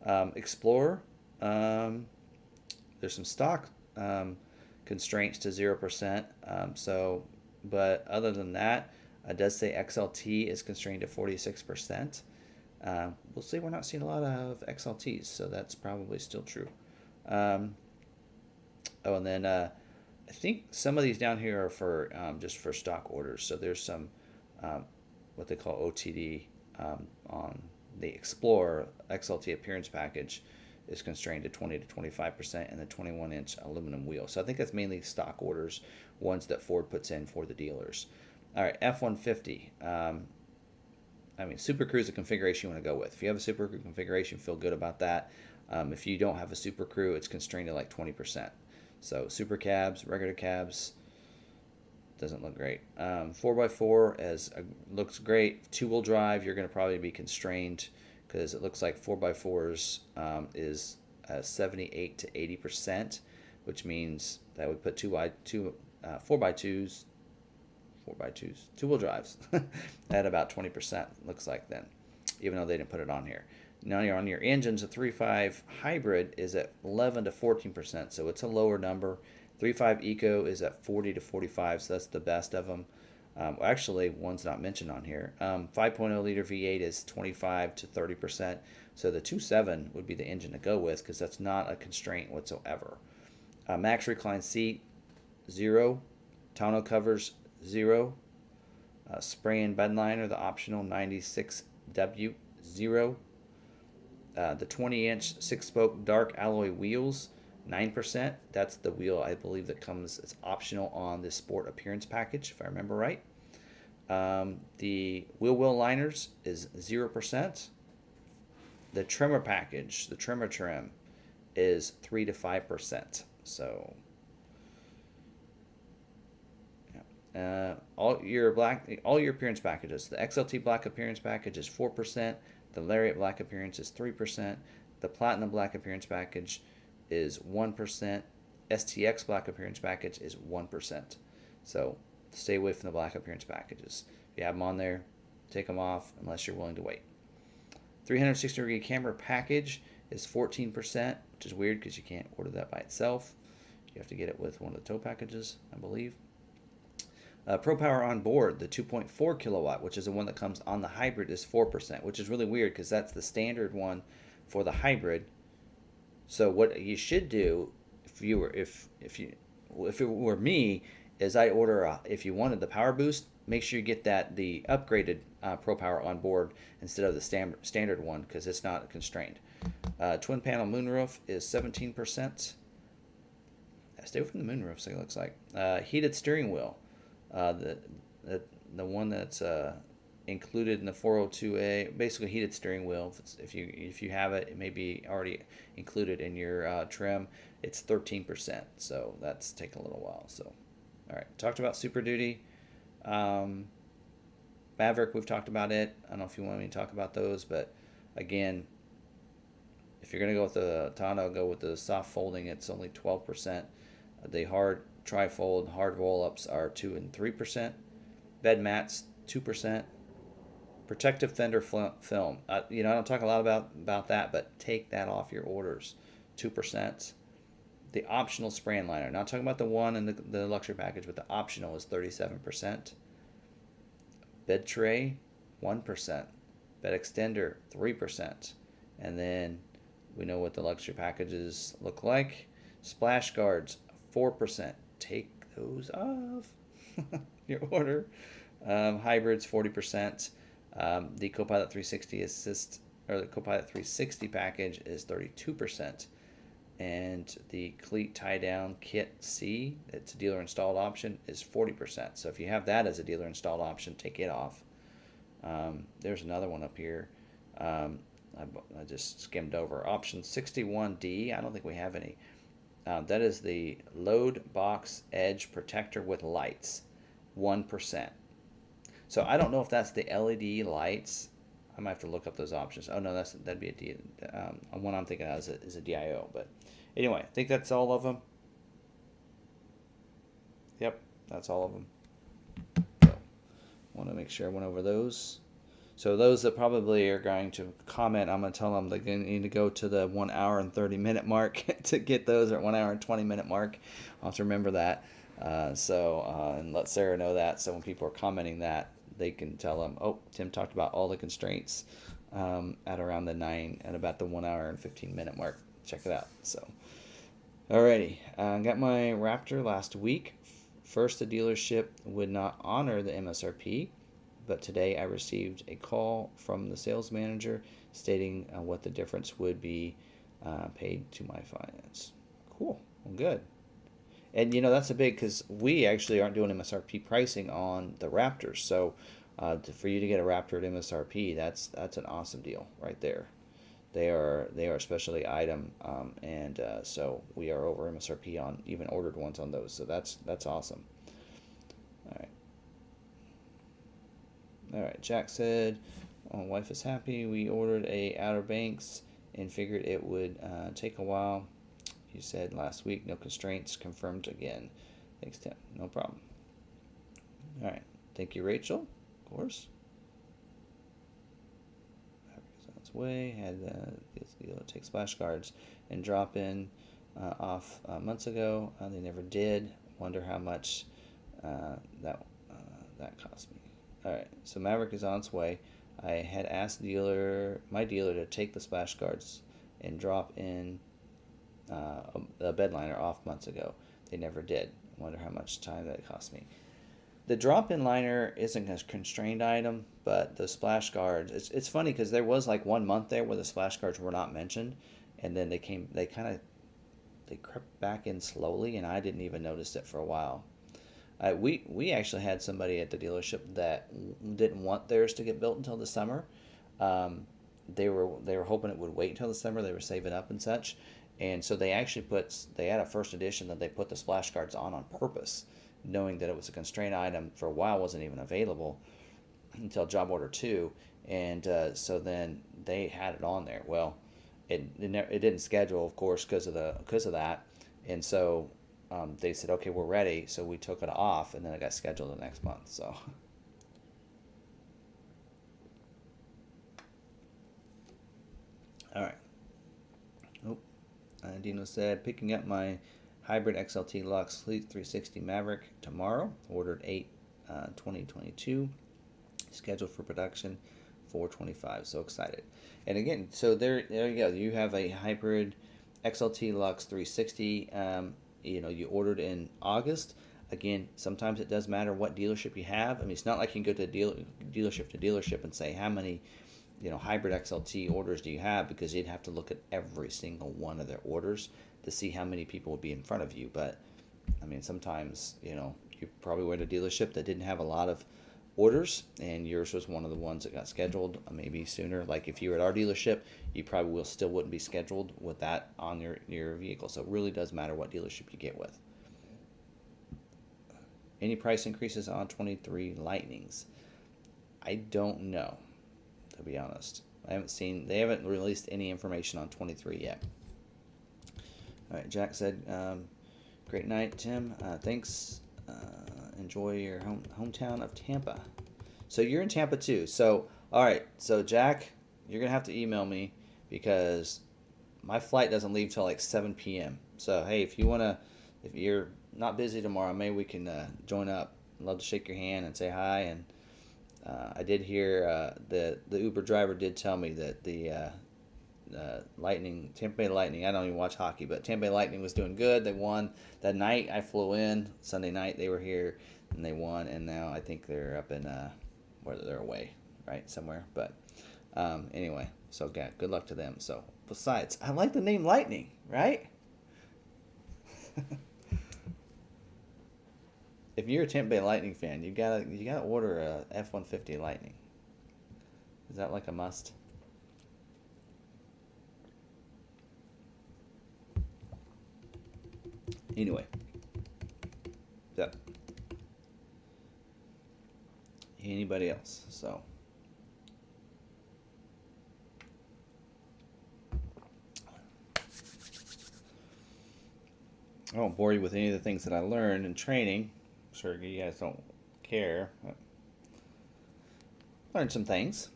Explorer, there's some stock constraints to 0%. But other than that, it does say XLT is constrained to 46%. We'll see. We're not seeing a lot of XLTs, so that's probably still true. And then I think some of these down here are for just for stock orders. So there's some what they call OTD on the Explorer XLT appearance package is constrained to 20 to 25%, and the 21-inch aluminum wheel. So I think that's mainly stock orders, ones that Ford puts in for the dealers. All right, F-150. Super Crew is a configuration you want to go with. If you have a Super Crew configuration, feel good about that. If you don't have a Super Crew, it's constrained to like 20%. So super cabs, regular cabs, doesn't look great. 4x4 looks great. Two-wheel drive, you're going to probably be constrained because it looks like 4x4s is 78 to 80%, which means that would put 4x2s, two-wheel drives at about 20%, looks like then, even though they didn't put it on here. Now on your engines, a 3.5 hybrid is at 11 to 14%, so it's a lower number. 3.5 Eco is at 40 to 45, so that's the best of them. Actually, one's not mentioned on here. 5.0 liter V8 is 25 to 30%, so the 2.7 would be the engine to go with because that's not a constraint whatsoever. Max recline seat, 0. Tonneau covers, 0. Spray and bed liner, the optional 96W, 0. The 20-inch 6-spoke dark alloy wheels, 9%. That's the wheel I believe that comes, it's optional on the Sport Appearance package, if I remember right. The wheel liners is 0%. The trimmer package, the trimmer trim, is 3 to 5%. So all your appearance packages. The XLT Black Appearance package is 4%. The Lariat Black Appearance is 3%. The Platinum Black Appearance package is 1%. STX black appearance package is 1%. So stay away from the black appearance packages. If you have them on there, take them off unless you're willing to wait. 360-degree camera package is 14%, which is weird because you can't order that by itself. You have to get it with one of the tow packages, I believe. Pro Power on board, the 2.4 kilowatt, which is the one that comes on the hybrid, is 4%, which is really weird because that's the standard one for the hybrid. So what you should do, if it were me, is I order if you wanted the power boost, make sure you get the upgraded Pro Power on board instead of the standard one because it's not constrained. Twin panel moonroof is 17%. Stay away from the moonroof, so it looks like. Heated steering wheel. The one that's included in the 402A, basically heated steering wheel. If you have it, it may be already included in your trim. It's 13%, so that's taking a little while. So, all right, talked about Super Duty. Maverick, we've talked about it. I don't know if you want me to talk about those, but again, if you're gonna go with the tonneau, go with the soft folding. It's only 12%. The hard trifold, hard roll-ups are 2 and 3%. Bed mats, 2%. Protective fender film. I don't talk a lot about that, but take that off your orders. 2%. The optional spray and liner. Not talking about the one in the luxury package, but the optional is 37%. Bed tray, 1%. Bed extender, 3%. And then we know what the luxury packages look like. Splash guards, 4%. Take those off your order. Hybrids, 40%. The Copilot 360 assist, or the Copilot 360 package is 32%. And the cleat tie down kit C, it's a dealer installed option, is 40%. So if you have that as a dealer installed option, take it off. There's another one up here. I just skimmed over. Option 61D, I don't think we have any. That is the load box edge protector with lights, 1%. So I don't know if that's the LED lights. I might have to look up those options. Oh no, that'd be a one I'm thinking of is a DIO. But anyway, I think that's all of them. Yep, that's all of them. So want to make sure I went over those. So those that probably are going to comment, I'm going to tell them they're going to need to go to the 1 hour and 30 minute mark to get those, or 1 hour and 20 minute mark. I'll have to remember that. And let Sarah know that. So when people are commenting that, they can tell them, oh, Tim talked about all the constraints at around the 9 and about the 1 hour and 15 minute mark. Check it out. So, alrighty. Got my Raptor last week. First, the dealership would not honor the MSRP. But today I received a call from the sales manager stating what the difference would be paid to my finance. Cool. Well, good. And, that's a big, because we actually aren't doing MSRP pricing on the Raptors. So for you to get a Raptor at MSRP, that's an awesome deal right there. They are a specialty item, and so we are over MSRP on even ordered ones on those. So that's awesome. All right, Jack said, my wife is happy. We ordered a Outer Banks and figured it would take a while. You said last week, no constraints, confirmed again. Thanks, Tim. No problem. All right. Thank you, Rachel. Of course. On its way. Had to take splash guards and drop in off months ago. They never did. Wonder how much that cost me. All right, so Maverick is on its way. I had asked my dealer to take the splash guards and drop in a bed liner off months ago. They never did. I wonder how much time that cost me. The drop-in liner isn't a constrained item, but the splash guards, it's funny because there was like 1 month there where the splash guards were not mentioned, and then they crept back in slowly, and I didn't even notice it for a while. We actually had somebody at the dealership that didn't want theirs to get built until the summer. They were hoping it would wait until the summer. They were saving up and such, and so they actually had a first edition that they put the splash guards on purpose, knowing that it was a constrained item. For a while wasn't even available until job order 2, and so then they had it on there. Well, it didn't schedule, of course, because of that, and so they said, okay, we're ready. So we took it off, and then it got scheduled the next month. So. All right. Oh, Dino said, picking up my hybrid XLT Lux Fleet 360 Maverick tomorrow. Ordered 8/2022. Scheduled for production 4/25. So excited. And again, so there you go. You have a hybrid XLT Lux 360. You ordered in August. Again, sometimes it does matter what dealership you have. I mean, it's not like you can go to dealership to dealership and say how many hybrid XLT orders do you have, because you'd have to look at every single one of their orders to see how many people would be in front of you. But I mean, sometimes you probably went to a dealership that didn't have a lot of orders, and yours was one of the ones that got scheduled maybe sooner. Like if you were at our dealership, you probably still wouldn't be scheduled with that on your vehicle. So it really does matter what dealership you get with. Any price increases on 23 Lightnings? I don't know, to be honest. They haven't released any information on 23 yet. All right, Jack said, great night, Tim. Thanks. Enjoy your hometown of Tampa. So you're in Tampa too. So, all right. So Jack, you're going to have to email me, because my flight doesn't leave till like 7 p.m. So, hey, if you're not busy tomorrow, maybe we can join up. I'd love to shake your hand and say hi. And I did hear the Uber driver did tell me that the Tampa Bay Lightning, I don't even watch hockey, but Tampa Bay Lightning was doing good. They won that night. I flew in Sunday night. They were here and they won, and now I think they're up in where they're away, right, somewhere. But anyway, so good luck to them. So besides, I like the name Lightning, right? If you're a Tampa Bay Lightning fan, you gotta order a F-150 Lightning. Is that like a must? Anyway, so anybody else? So I won't bore you with any of the things that I learned in training. I'm sure you guys don't care. But learned some things.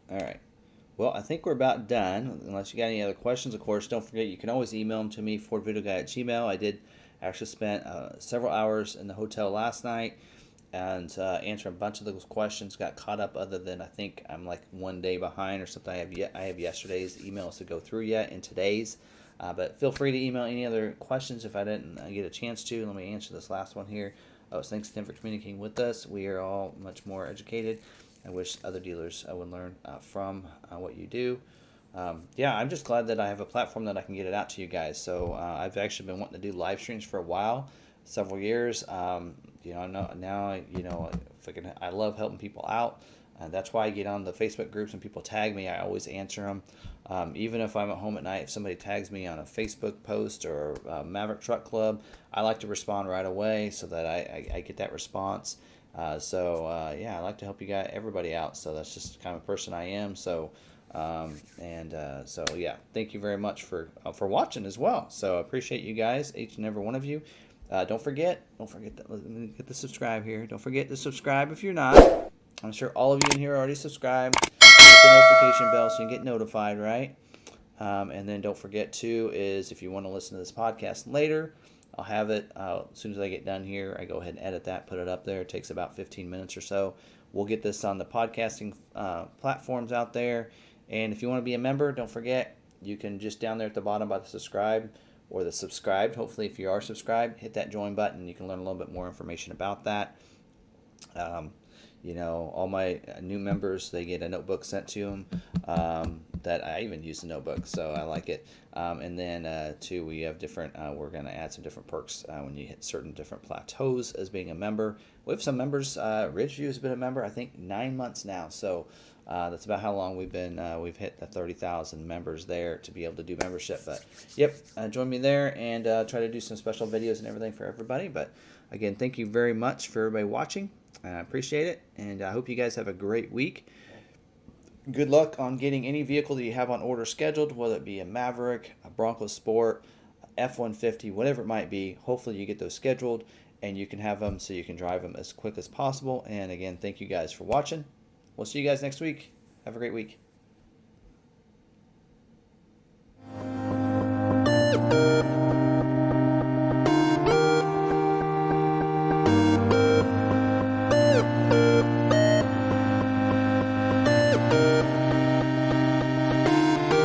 All right. Well, I think we're about done. Unless you got any other questions, of course, don't forget you can always email them to me, fordvideoguy@gmail.com. I did actually spend several hours in the hotel last night and answer a bunch of those questions. Got caught up, other than I think I'm like one day behind or something. I have yesterday's emails to go through yet, and today's. But feel free to email any other questions if I didn't get a chance to. Let me answer this last one here. Thanks, Tim, for communicating with us. We are all much more educated. I wish other dealers would learn from what you do. Yeah, I'm just glad that I have a platform that I can get it out to you guys. So I've actually been wanting to do live streams for a while, several years. I love helping people out. That's why I get on the Facebook groups and people tag me. I always answer them. Even if I'm at home at night, if somebody tags me on a Facebook post or Maverick Truck Club, I like to respond right away so that I get that response. I like to help everybody out. So that's just the kind of person I am. So, thank you very much for watching as well. So I appreciate you guys, each and every one of you. Don't forget let me get the subscribe here. Don't forget to subscribe if you're not. I'm sure all of you in here are already subscribed. Hit the notification bell so you can get notified, right? And then don't forget too, is if you want to listen to this podcast later, I'll have it as soon as I get done here. I go ahead and edit that, put it up there. It takes about 15 minutes or so. We'll get this on the podcasting platforms out there. And if you want to be a member, don't forget, you can just down there at the bottom by the subscribe or the subscribed. Hopefully, if you are subscribed, hit that join button. You can learn a little bit more information about that. All my new members, they get a notebook sent to them that I even use the notebook, so I like it. And then, too, we have different, we're going to add some different perks when you hit certain different plateaus as being a member. We have some members. Rich has been a member, I think, 9 months now. So that's about how long we've been. We've hit the 30,000 members there to be able to do membership. But, yep, join me there and try to do some special videos and everything for everybody. But, again, thank you very much for everybody watching. I appreciate it, and I hope you guys have a great week. Good luck on getting any vehicle that you have on order scheduled, whether it be a Maverick, a Bronco Sport, F-150, whatever it might be. Hopefully you get those scheduled and you can have them so you can drive them as quick as possible. And again, thank you guys for watching. We'll see you guys next week. Have a great week.